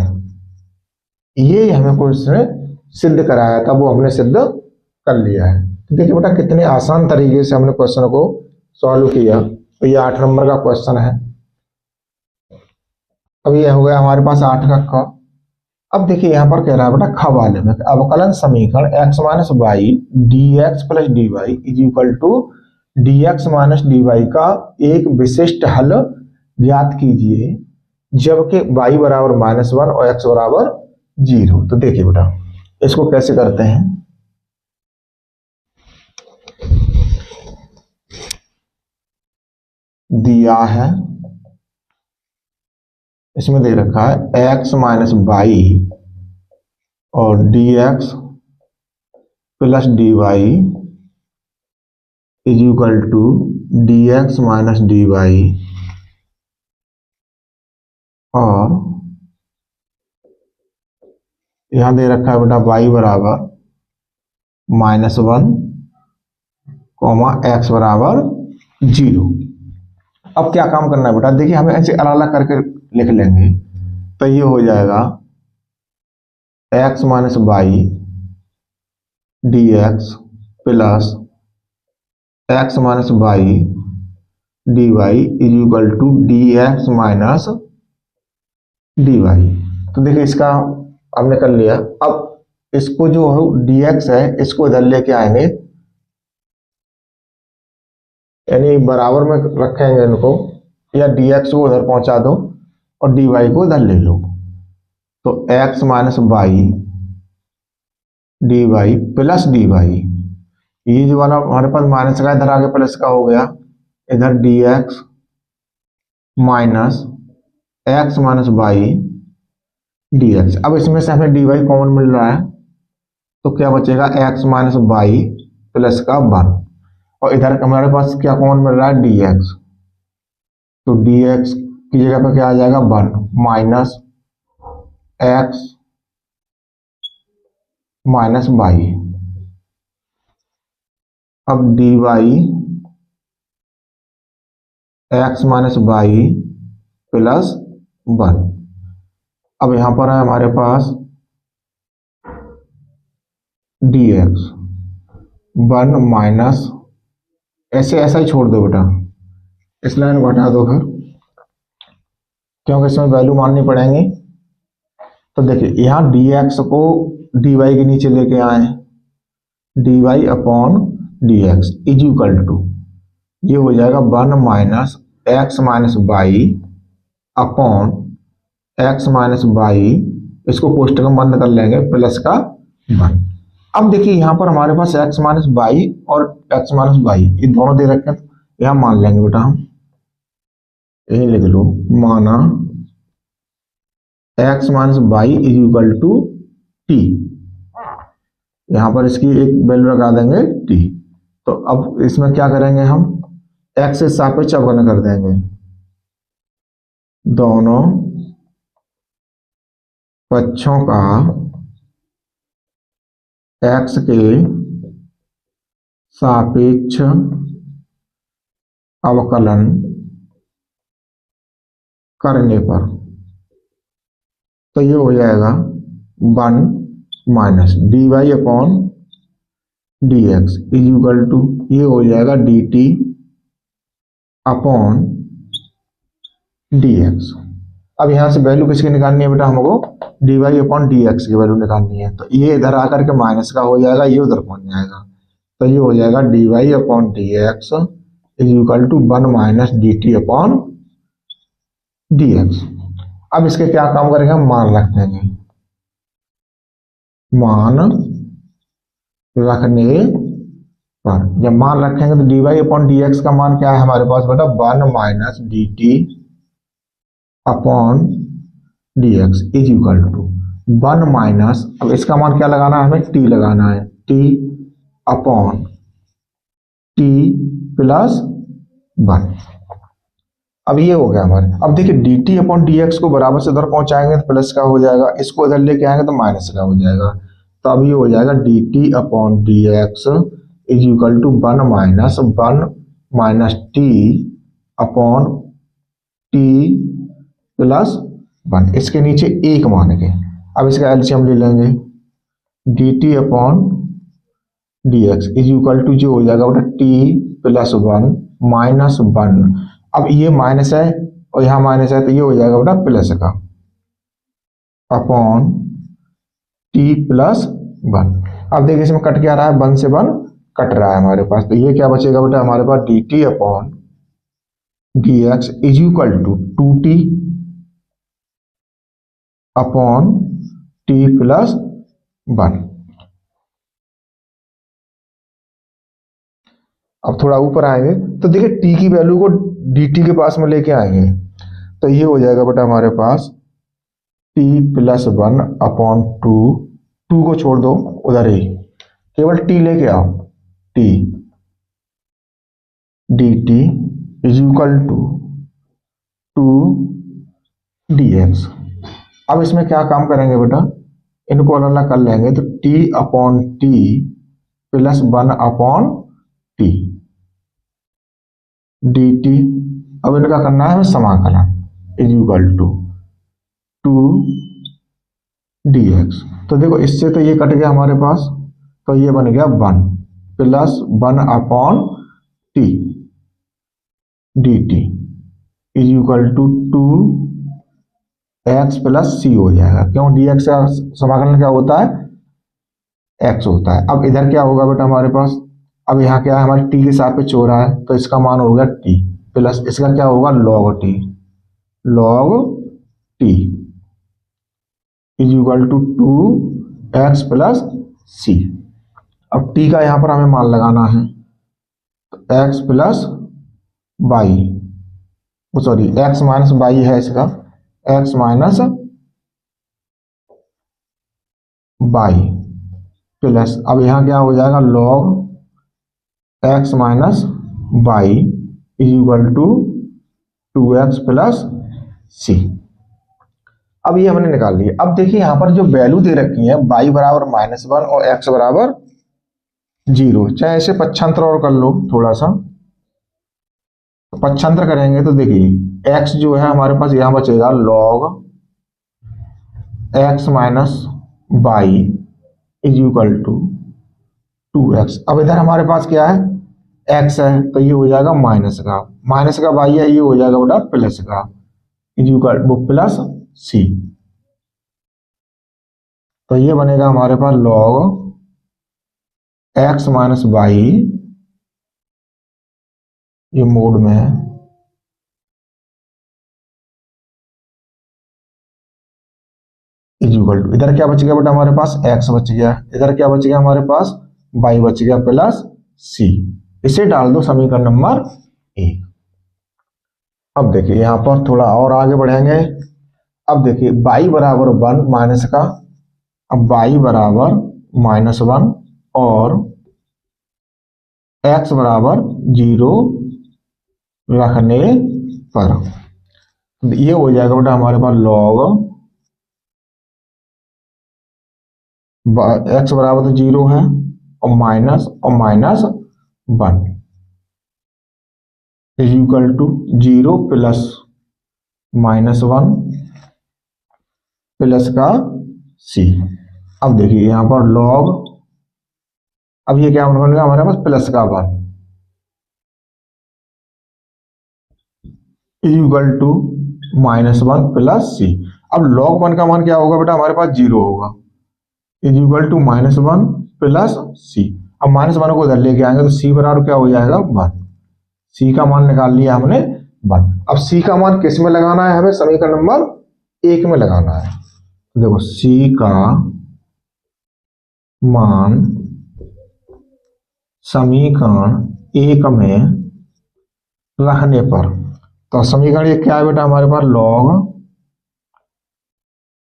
ये हमें क्वेश्चन सिद्ध कराया था, वो हमने सिद्ध कर लिया है। तो देखिए बेटा कितने आसान तरीके से हमने क्वेश्चन को सॉल्व किया। तो ये 8 नंबर का क्वेश्चन है। अब ये हो गया हमारे पास 8 का क। अब देखिए यहाँ पर कह रहा है बेटा ख वाले में अवकलन समीकरण x minus Y D x plus D Y is equal to D x minus D Y का एक विशिष्ट हल ज्ञात कीजिए जबकि y बराबर -1 और x बराबर 0। तो देखिए बेटा इसको कैसे करते हैं। दिया है, इसमें दे रखा है x माइनस वाई और D x plus D Y is equal to D x minus D Y और यहां दे रखा है बेटा y बराबर -1 x बराबर 0। अब क्या काम करना है बेटा, देखिए हमें ऐसे अलग अलग करके लिख लेंगे। तो ये हो जाएगा x minus Y D x plus x minus Y d Y is equal to D x minus D y. तो देखिए इसका हमने कर लिया। अब इसको जो डी एक्स है इसको इधर लेके आएंगे, यानी बराबर में रखेंगे इनको, या डी एक्स को उधर पहुंचा दो और डी वाई को इधर ले लो। तो x minus Y d y plus D y, ये जो वाला हमारे पास माइनस का इधर आगे प्लस का हो गया, इधर d x minus x minus Y D x. अब इसमें से हमें डी वाई कॉमन मिल रहा है तो क्या बचेगा x माइनस वाई प्लस का 1 और इधर हमारे पास क्या कॉमन मिल रहा है डी एक्स। तो डी एक्स की जगह पर क्या आ जाएगा 1 माइनस एक्स माइनस वाई। अब d y x minus y plus 1। अब यहां पर है हमारे पास डी एक्स 1 माइनस, ऐसे ऐसा ही छोड़ दो बेटा, इस लाइन को हटा दो फिर, क्योंकि इसमें वैल्यू माननी पड़ेंगी। तो देखिए यहाँ डी एक्स को डी वाई के नीचे लेके आए, d y upon d x is equal to, ये हो जाएगा 1 minus x minus y upon x minus y, इसको कोष्टक में बंद कर लेंगे, प्लस का 1। अब देखिए यहाँ पर हमारे पास एक्स माइनस वाई और एक्स माइनस वाई ये दोनों दे रखे हैं, तो यहाँ मान लेंगे बेटा हम, यही लिख लो, माना x minus y is equal to t, यहां पर इसकी एक वैल्यू लगा देंगे टी। तो अब इसमें क्या करेंगे हम, एक्स से सापेक्ष अवकलन कर देंगे, दोनों पक्षों का एक्स के सापेक्ष अवकलन करने पर, तो ये हो जाएगा 1 minus D y upon d x is equal to, ये हो जाएगा d t upon d x. अब यहां से वैल्यू किसकी निकालनी है बेटा, हमको d y upon d x की वैल्यू निकालनी है। तो ये इधर आकर के माइनस का हो जाएगा, ये उधर पहुंच जाएगा, तो ये हो जाएगा d y upon d x is equal to 1 minus d t upon d x. अब इसके क्या काम करेंगे, हम मान रख देंगे, मान रखने पर जब मान रखेंगे तो dy अपॉन dx का मान क्या है हमारे पास बेटा 1 minus dt upon dx is equal to 1 minus, अब इसका मान क्या लगाना है हमें, t लगाना है, t अपॉन t प्लस 1। अब ये हो गया हमारे, अब देखिए dt अपॉन dx को बराबर से उधर पहुंचाएंगे तो प्लस का हो जाएगा, इसको इधर लेके आएंगे तो माइनस का हो जाएगा। तो अब ये हो जाएगा dt upon dx is equal to 1 minus t upon t plus 1, इसके नीचे एक मान के अब इसका एलसीएम ले लेंगे, dt upon dx is equal to जो हो जाएगा बेटा t प्लस 1 माइनस 1। अब ये माइनस है और यहाँ माइनस है तो ये हो जाएगा बेटा प्लस का अपॉन t प्लस 1। अब देखिए इसमें कट क्या रहा है, 1 से 1 कट रहा है हमारे पास, तो ये क्या बचेगा बेटा हमारे पास dt upon dx is equal to 2t upon t plus 1। अब थोड़ा ऊपर आएंगे तो देखिए t की वैल्यू को dt के पास में लेके आएंगे तो ये हो जाएगा बेटा हमारे पास t प्लस 1 अपॉन 2 को छोड़ दो उधर ही, केवल t लेके आओ, t dt is equal to 2 dx। अब इसमें क्या काम करेंगे बेटा, इनको अलग अलग कर लेंगे तो t upon t plus 1 upon t dt, अब इनका करना है हमें समाकलन, इज इक्वल टू 2 dx। तो देखो इससे तो ये कट गया हमारे पास, तो ये बन गया 1 plus 1 upon t dt is equal to 2x plus c हो जाएगा, क्यों dx का समाकलन क्या होता है, x होता है। अब इधर क्या होगा बेटा हमारे पास, अब यहाँ क्या है हमारे t के सापेक्ष हो रहा है तो इसका मान होगा t प्लस इसका क्या होगा log t is equal to 2x plus c। अब t का यहाँ पर हमें मान लगाना है, x plus by, sorry x minus by है इसका, x माइनस बाई प्लस, अब यहाँ क्या हो जाएगा log x minus y is equal to 2x plus c। अब ये हमने निकाल लिया। अब देखिए यहाँ पर जो वैल्यू दे रखी है y बराबर -1 और x बराबर 0, चाहे ऐसे पक्षांतर और कर लो थोड़ा सा, पक्षांतर करेंगे तो देखिए x जो है हमारे पास यहाँ बचेगा log x minus y is equal to 2x। अब इधर हमारे पास क्या है x है तो ये हो जाएगा माइनस का बाई है, ये हो जाएगा बेटा प्लस का is equal two plus c। तो ये बनेगा हमारे पास log x माइनस बाई, ये मोड में है, इज इक्वल टू, इधर क्या बच गया बेटा हमारे पास x बच गया, इधर क्या बच गया हमारे पास y बच गया प्लस c। इसे डाल दो समीकरण नंबर 1। अब देखिए यहां पर थोड़ा और आगे बढ़ेंगे। अब देखिए y बराबर 1 माइनस का, अब y बराबर -1 और x बराबर 0 रखने पर ये हो जाएगा बेटा हमारे पास log x बराबर तो 0 है और minus 1 is equal to 0 plus -1 plus का c। अब देखिए यहां पर log, अब ये क्या बनेगा हमारे पास प्लस का 1 is equal to -1 plus c। अब log 1 का मान क्या होगा बेटा हमारे पास 0 होगा is equal to -1 plus c। अब -1 को इधर लेके आएंगे तो c बराबर क्या हो जाएगा 1, c का मान निकाल लिया हमने 1। अब c का मान किस में लगाना है हमें, समीकरण नंबर 1 में लगाना है। देखो c का मान समीकरण एक में रहने पर, तो समीकरण ये क्या है बेटा हमारे पास, log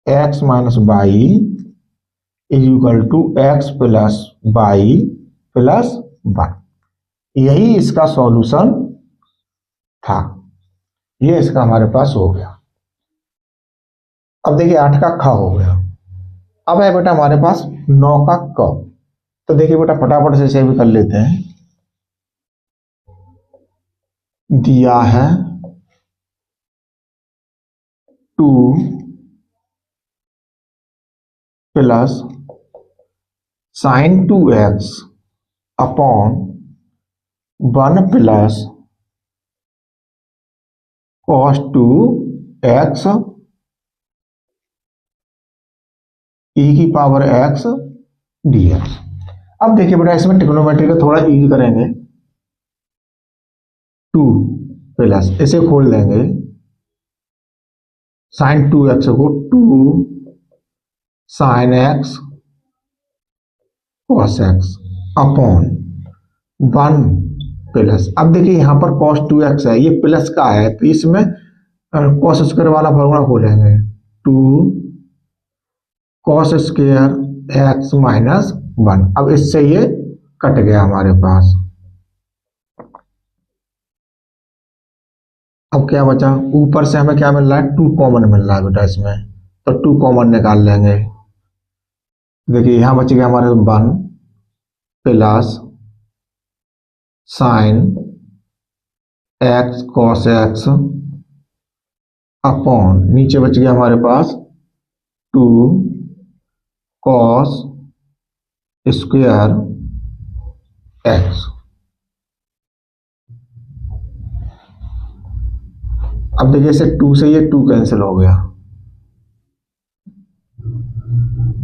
x minus y is equal to x plus y plus 1। यही इसका सॉल्यूशन था। ये इसका हमारे पास हो गया। अब देखिए 8 का ख हो गया। अब है बेटा हमारे पास 9 का क। तो देखिए बेटा फटाफट से इसे भी कर लेते हैं। दिया है 2 plus sign 2x upon 1 plus cos 2x e की पावर x dx। अब देखिए बेटा इसमें ट्रिग्नोमेट्री का थोड़ा ई करेंगे। 2 प्लस इसे खोल देंगे, साइन 2x को 2 sine x cos x upon 1 plus, अब देखिए यहां पर cos 2x है, ये प्लस का है तो इसमें cos स्क्वायर वाला फॉर्मूला खोलेंगे। 2 cos स्क्वायर x माइनस 1। अब इससे ये कट गया हमारे पास। अब क्या बचा, ऊपर से हमें क्या मिल रहा है, 2 कॉमन मिल रहा है बेटा इसमें, तो 2 कॉमन निकाल लेंगे। देखिए यहां बच गया हमारे 1 plus sign x cos x upon, नीचे बच गया हमारे पास 2 कॉस स्क्वायर x। अब देखिए इसे 2 से ये 2 कैंसिल हो गया,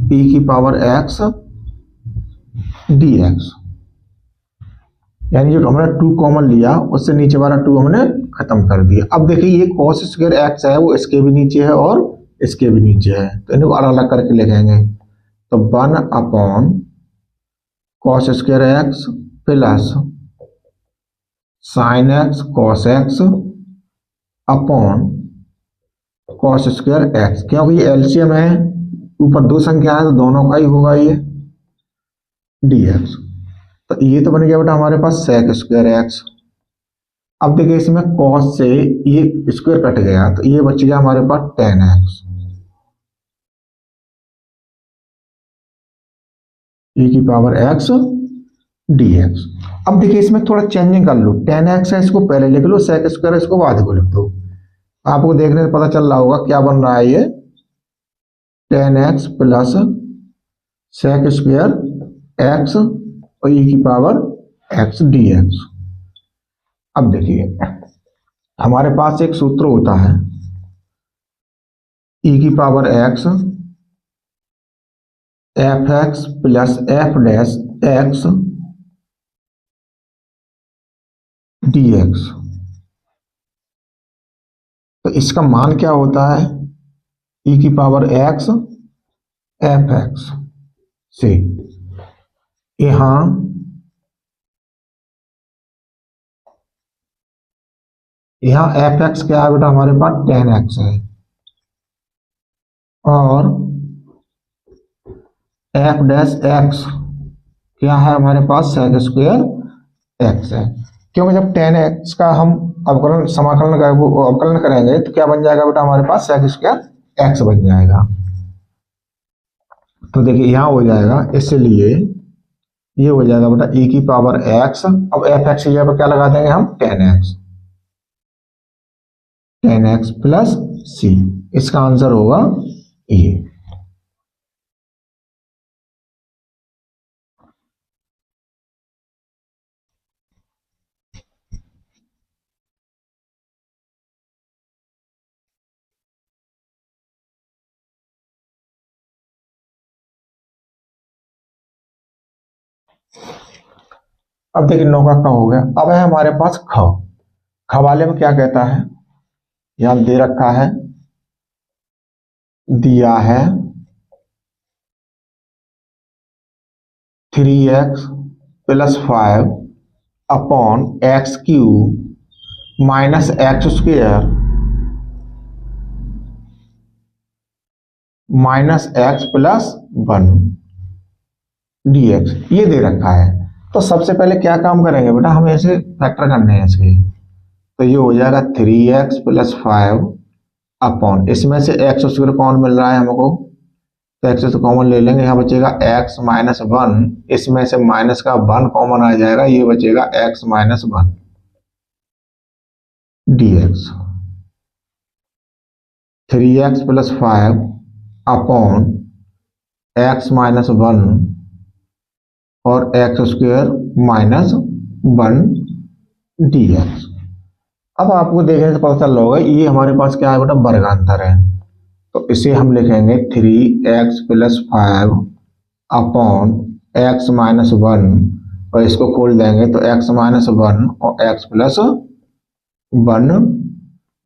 e की पावर x dx, यानी जो हमने 2 कॉमन लिया उससे नीचे वाला 2 हमने खत्म कर दिया। अब देखिए ये cos स्क्वायर x है वो इसके भी नीचे है और इसके भी नीचे है, तो इनको अलग अलग करके लिखेंगे। तो 1 upon cos square x plus sign x cos x upon cos square x, क्योंकि ये एलसीएम है, ऊपर 2 संख्या है तो दोनों का ही होगा ये dx। तो ये तो बन गया बेटा हमारे पास sec स्क्वायर x। अब देखिए इसमें cos से ये स्क्वायर कट गया तो ये बच गया हमारे पास tan x e की पावर x dx। अब देखिए इसमें थोड़ा चेंजिंग कर लो, tan x है इसको पहले लिख लो, sec स्क्वायर इसको बाद को लिख दो। आपको देखने से पता चल रहा होगा क्या बन रहा है, ये tan x plus sec square x और e की पावर x dx। अब देखिए हमारे पास एक सूत्र होता है e की power x F x plus F dash x dx। तो इसका मान क्या होता है, e की पावर x एफ एक्स से यहां एफ एक्स क्या है बेटा हमारे पास tan x है, और एफ डैश एक्स क्या है हमारे पास sec स्क्वायर x है। क्योंकि जब tan x का हम अवकलन समाकलन अवकलन करेंगे तो क्या बन जाएगा बेटा हमारे पास sec स्क्वायर x बन जाएगा। तो देखिए यहां हो जाएगा, इसलिए ये हो जाएगा बेटा e की पावर x, अब एफ एक्स की जगह पर क्या लगा देंगे हम tan x प्लस c, इसका आंसर होगा ये। अब देखिए 9 का हो गया। अब है हमारे पास ख। ख वाले में क्या कहता है, यहां दे रखा है, दिया है 3x plus 5 upon x cube minus x square minus x plus 1 dx ये दे रखा है। तो सबसे पहले क्या काम करेंगे बेटा, हमें ऐसे फैक्टर करने हैं इसके। तो ये हो जाएगा 3x प्लस 5 अपॉन, इसमें से एक्स स्क्वायर कॉमन मिल रहा है हमको, तो एक्स तो कॉमन ले लेंगे, यहाँ बचेगा x माइनस 1, इसमें से माइनस का 1 कॉमन आ जाएगा, ये बचेगा x minus 1 dx। 3x plus 5 upon x minus 1 और एक्स स्क्वायर माइनस 1 dx। अब आपको देखने से पता चल रहा होगा ये हमारे पास क्या है बेटा, वर्गांतर है। तो इसे हम लिखेंगे 3x plus 5 upon x minus 1, और इसको खोल देंगे तो x माइनस 1 और x प्लस 1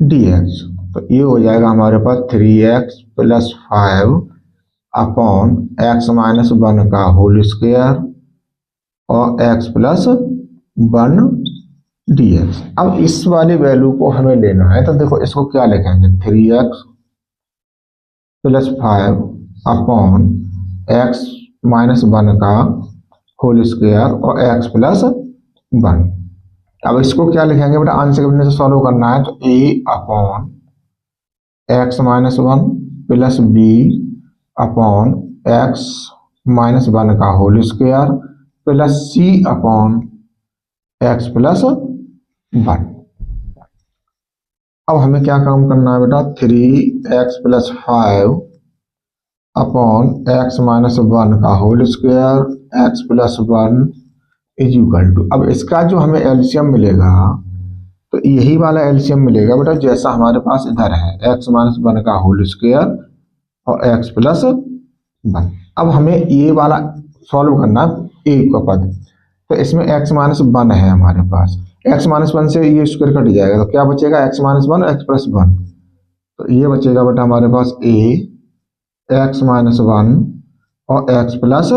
dx। तो ये हो जाएगा हमारे पास 3x plus 5 upon x minus 1 का होल स्क्वायर और x प्लस 1 dx। अब इस वाली वैल्यू को हमें लेना है, तो देखो इसको क्या लिखेंगे, 3x plus 5 upon x minus 1 का होल स्क्वायर और x प्लस 1। अब इसको क्या लिखेंगे बेटा, आंसर करने से सॉल्व करना है, तो a upon x minus 1 plus b upon x minus 1 का whole square plus c upon x plus 1। अब हमें क्या काम करना है बेटा, 3x plus 5 upon x minus 1 का whole square x plus 1 is equal to, अब इसका जो हमें एलसीएम मिलेगा, तो यही वाला एलसीएम मिलेगा बेटा जैसा हमारे पास इधर है, एक्स माइनस 1 का होल स्क्वायर और एक्स प्लस 1। अब हमें ये वाला सॉल्व करना है ए का पद, तो इसमें x माइनस 1 है हमारे पास, x माइनस 1 से ये स्क्वायर कट जाएगा, तो क्या बचेगा x माइनस 1 एक्स प्लस 1। तो ये बचेगा बेटा हमारे पास a x माइनस 1 और x प्लस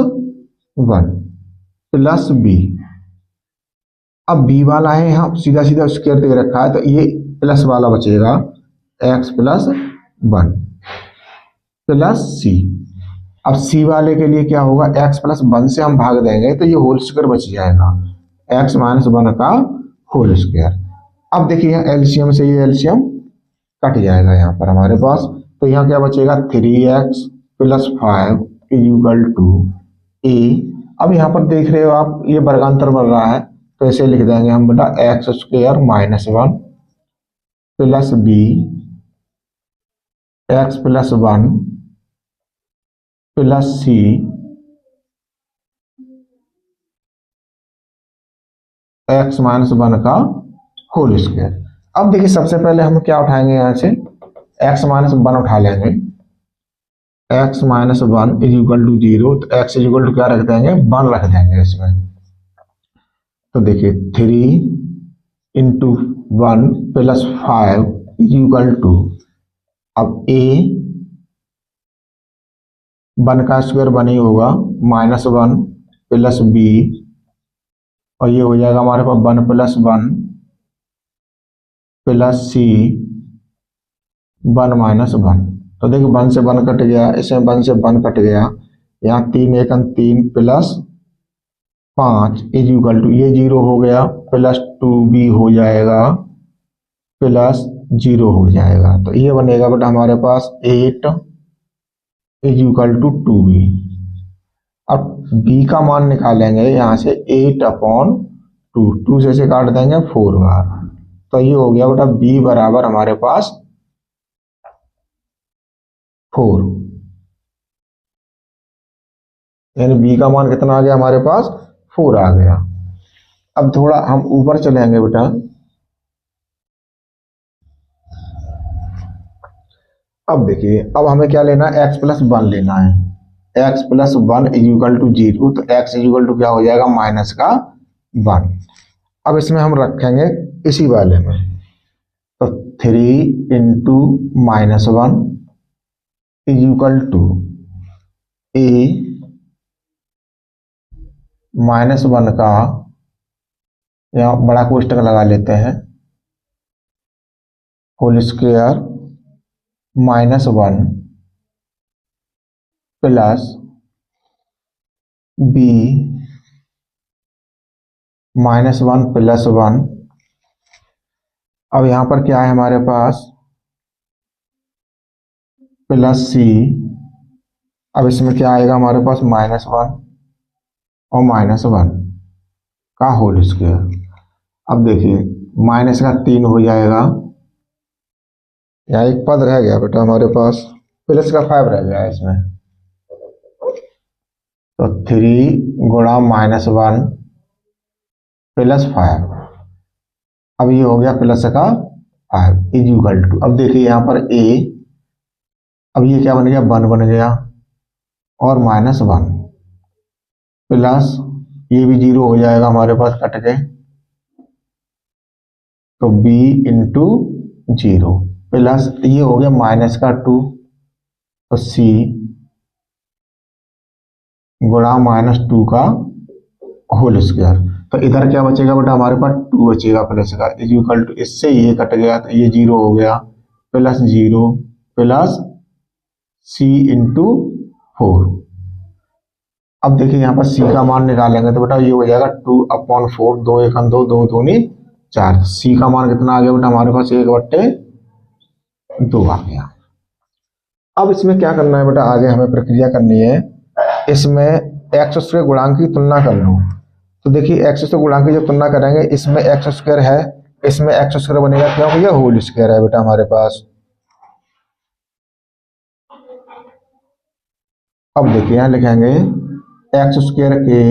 1 प्लस b। अब b वाला है यहाँ सीधा सीधा स्क्वायर दे रखा है, तो ये प्लस वाला बचेगा x प्लस 1 प्लस c। अब c वाले के लिए क्या होगा, x प्लस 1 से हम भाग देंगे तो ये होल स्क्वायर बच जाएगा, x माइनस 1 का होल स्क्वायर। अब देखिए यहाँ एलसीएम से ये एलसीएम कट जाएगा यहाँ पर हमारे पास, तो यहाँ क्या बचेगा 3x plus 5 is equal to a। अब यहाँ पर देख रहे हो आप ये वर्गांतर बन रहा है, तो ऐसे लिख देंगे हम बेटा x square minus 1 plus b x plus 1 plus c x minus 1 का होल स्क्वायर। अब देखिए सबसे पहले हम क्या उठाएंगे, यहाँ से एक्स माइनस 1 उठा लेंगे, x minus 1 is equal to 0, तो एक्स इज इक्वल टू क्या रख देंगे, 1 रख देंगे इसमें। तो देखिए 3 into 1 plus 5 is equal to, अब a 1 का स्क्वायर 1 ही होगा, माइनस 1 प्लस b, और ये हो जाएगा हमारे पास 1 प्लस 1 प्लस c 1 माइनस 1। तो देखिए 1 से 1 कट गया, इसमें 1 से 1 कट गया, यहाँ 3 1 3 प्लस 5 इज इक्वल टू, ये 0 हो गया, प्लस 2b हो जाएगा प्लस 0 हो जाएगा, तो ये बनेगा बेटा हमारे पास 8 इज इक्वल टू 2b। अब b का मान निकालेंगे यहाँ से 8 अपॉन 2 से काट देंगे 4 बार, तो ये हो गया बेटा b बराबर हमारे पास 4, यानी b का मान कितना आ गया हमारे पास, 4 आ गया। अब थोड़ा हम ऊपर चलेंगे बेटा, अब देखिए अब हमें क्या लेना है, x प्लस 1 लेना है, x plus 1 is equal to 0, तो x इज इक्वल टू क्या हो जाएगा, माइनस का 1। अब इसमें हम रखेंगे इसी वाले में, तो 3 into minus 1 is equal to a -1 का, यहाँ बड़ा कोष्टक लगा लेते हैं, whole square -1 plus b -1 plus 1। अब यहाँ पर क्या है हमारे पास, प्लस c। अब इसमें क्या आएगा हमारे पास, -1 और -1 का होल स्क्वायर। अब देखिए माइनस का 3 हो जाएगा, यहाँ एक पद रह गया बेटा हमारे पास, प्लस का 5 रह गया इसमें, तो 3 गुणा -1 प्लस 5। अब ये हो गया प्लस का 5 इज इक्वल टू, अब देखिए यहाँ पर a, अब ये क्या बन गया, 1 बन गया, और -1 प्लस ये भी 0 हो जाएगा हमारे पास कट के, तो b इंटू 0 प्लस ये हो गया -2, तो c गुणा -2 का होल स्क्वायर। तो इधर क्या बचेगा बेटा हमारे पास, 2 बचेगा प्लस का, इज इक्वल टू, इससे ये कट गया तो ये 0 हो गया, प्लस 0 प्लस c इंटू 4। अब देखिए यहाँ पर c का मान निकालेंगे तो बेटा ये हो जाएगा 2/4, 2 1 2, 2 दूनी 4। c का मान कितना आ गया बेटा हमारे पास, 1/2 आ गया। अब इसमें क्या करना है बेटा, आगे हमें प्रक्रिया करनी है, इसमें एक्स स्क्वायर गुणांक की तुलना कर लो। तो देखिए एक्स स्क्वायर गुणांक की जब तुलना करेंगे, इसमें एक्स स्क्वायर है, इसमें एक्स स्क्वायर बनेगा, क्योंकि ये होल स्क्वायर है बेटा हमारे पास। अब देखिए यहां लिखेंगे एक्स स्क्वायर के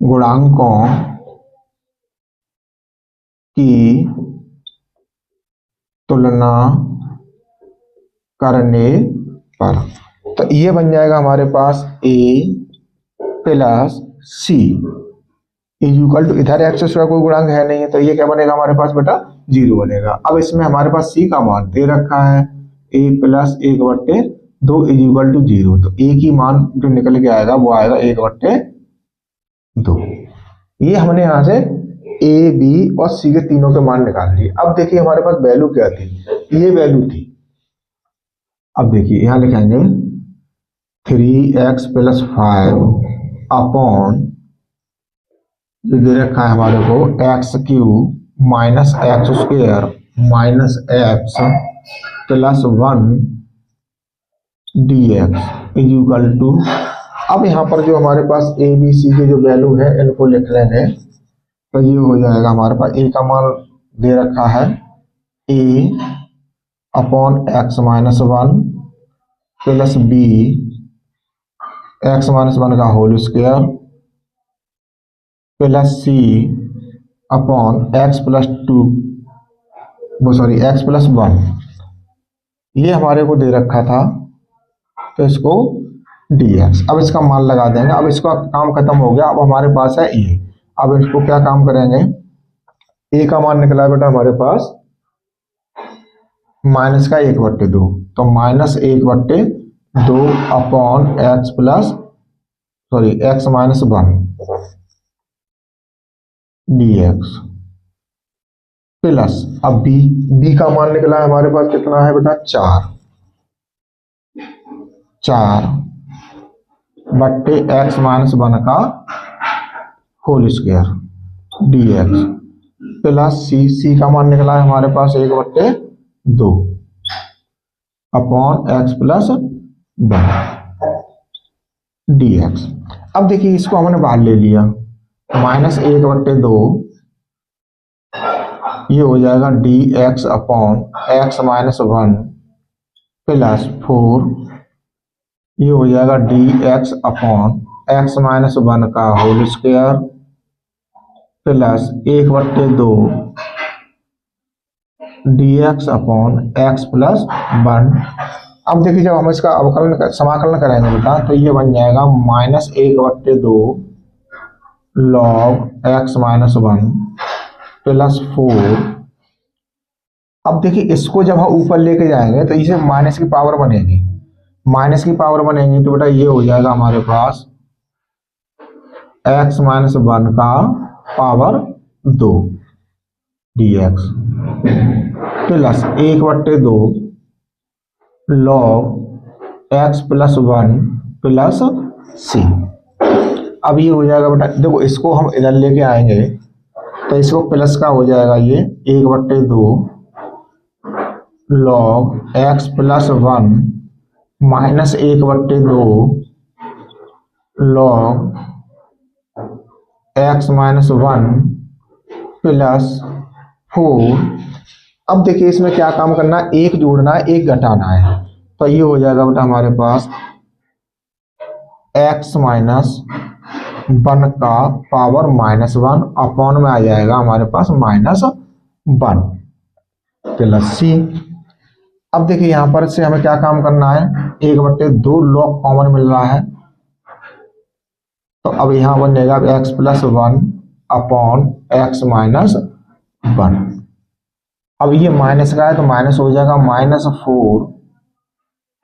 गुणांकों की तुलना करने पर, तो ये बन जाएगा हमारे पास a plus c is equal to, इधर एक्स स्क्वायर कोई गुणांक है नहीं है, तो ये क्या बनेगा हमारे पास बेटा, 0 बनेगा। अब इसमें हमारे पास c का मान दे रखा है, a plus 1/2 is equal to 0, तो a की मान जो निकल के आएगा वो आएगा 1/2। ये हमने यहाँ से a b और c के तीनों के मान निकाल लिए। अब देखिए हमारे पास वैल्यू क्या थी, ये वैल्यू थी। अब देखिए यहाँ लिखेंगे 3x प्लस 5 अपॉन, जो दे रखा है हमारे को, x³ minus x square minus x plus 1 dx is equal to, अब यहाँ पर जो हमारे पास a b c के जो वैल्यू है इनको लिख लेंगे, तो ये हो जाएगा हमारे पास, a का मान दे रखा है a upon x minus 1 plus b x minus 1 का whole square plus c upon x plus 2, वो सॉरी x प्लस 1, ये हमारे को दे रखा था, तो इसको dx। अब इसका मान लगा देंगे, अब इसका काम खत्म हो गया, अब हमारे पास है a। अब इसको क्या काम करेंगे, a का मान निकला बेटा हमारे पास माइनस का 1/2, तो -1/2 upon x plus sorry x minus 1 dx plus, अब b का मान निकला है हमारे पास कितना है बेटा, 4/x माइनस 1 का whole square dx plus c का मान निकला है हमारे पास 1/2 अपॉन x प्लस 1 dx। अब देखिए इसको हमने बाहर ले लिया, -1/2 ये हो जाएगा dx upon x minus 1 plus 4, ये हो जाएगा dx अपॉन x माइनस 1 का whole square plus 1/2 dx upon x plus 1। अब देखिए जब हम इसका अवकलन समाकलन करेंगे बेटा, तो ये बन जाएगा -1/2 log x माइनस 1 प्लस 4। अब देखिए इसको जब हम ऊपर लेके जाएंगे तो इसे माइनस की पावर बनेगी, माइनस की पावर बनेगी, तो बेटा ये हो जाएगा हमारे पास x माइनस 1 का power 2 dx plus 1/2 log x plus 1 plus c। अब ये हो जाएगा बेटा, देखो इसको हम इधर लेके आएंगे तो इसको प्लस का हो जाएगा, ये 1/2 log x plus 1 minus 1/2 log x minus 1 plus 4। अब देखिए इसमें क्या काम करना है, एक जोड़ना है एक घटाना है, तो ये हो जाएगा बेटा हमारे पास x माइनस 1 का पावर -1 अपॉन में आ जाएगा हमारे पास -1 प्लस c। अब देखिए यहां पर से हमें क्या काम करना है, 1/2 log कॉमन मिल रहा है, तो अब यहां बनेगा x plus 1 upon x minus 1। अब ये माइनस का है तो माइनस हो जाएगा -4,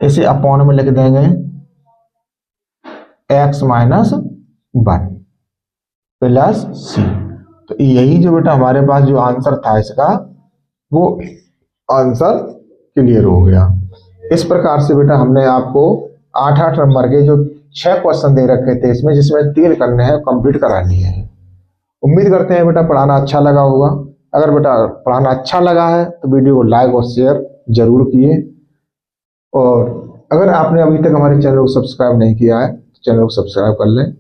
इसे अपॉन में लिख देंगे x माइनस 1 प्लस c। तो यही जो बेटा हमारे पास जो आंसर था इसका, वो आंसर क्लियर हो गया। इस प्रकार से बेटा हमने आपको 8-8 नंबर के जो 6 क्वेश्चन दे रखे थे इसमें, जिसमें 3 करने हैं, कंप्लीट करा लिए हैं। उम्मीद करते हैं बेटा पढ़ाना अच्छा लगा होगा। अगर बेटा पढ़ाना अच्छा लगा है तो वीडियो को लाइक और शेयर जरूर किए, और अगर आपने अभी तक हमारे चैनल को सब्सक्राइब नहीं किया है तो चैनल को सब्सक्राइब कर लें,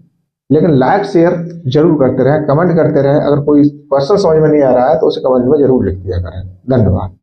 लेकिन लाइक शेयर जरूर करते रहें, कमेंट करते रहें। अगर कोई क्वेश्चन समझ में नहीं आ रहा है तो उसे कमेंट में जरूर लिख दिया करें। धन्यवाद।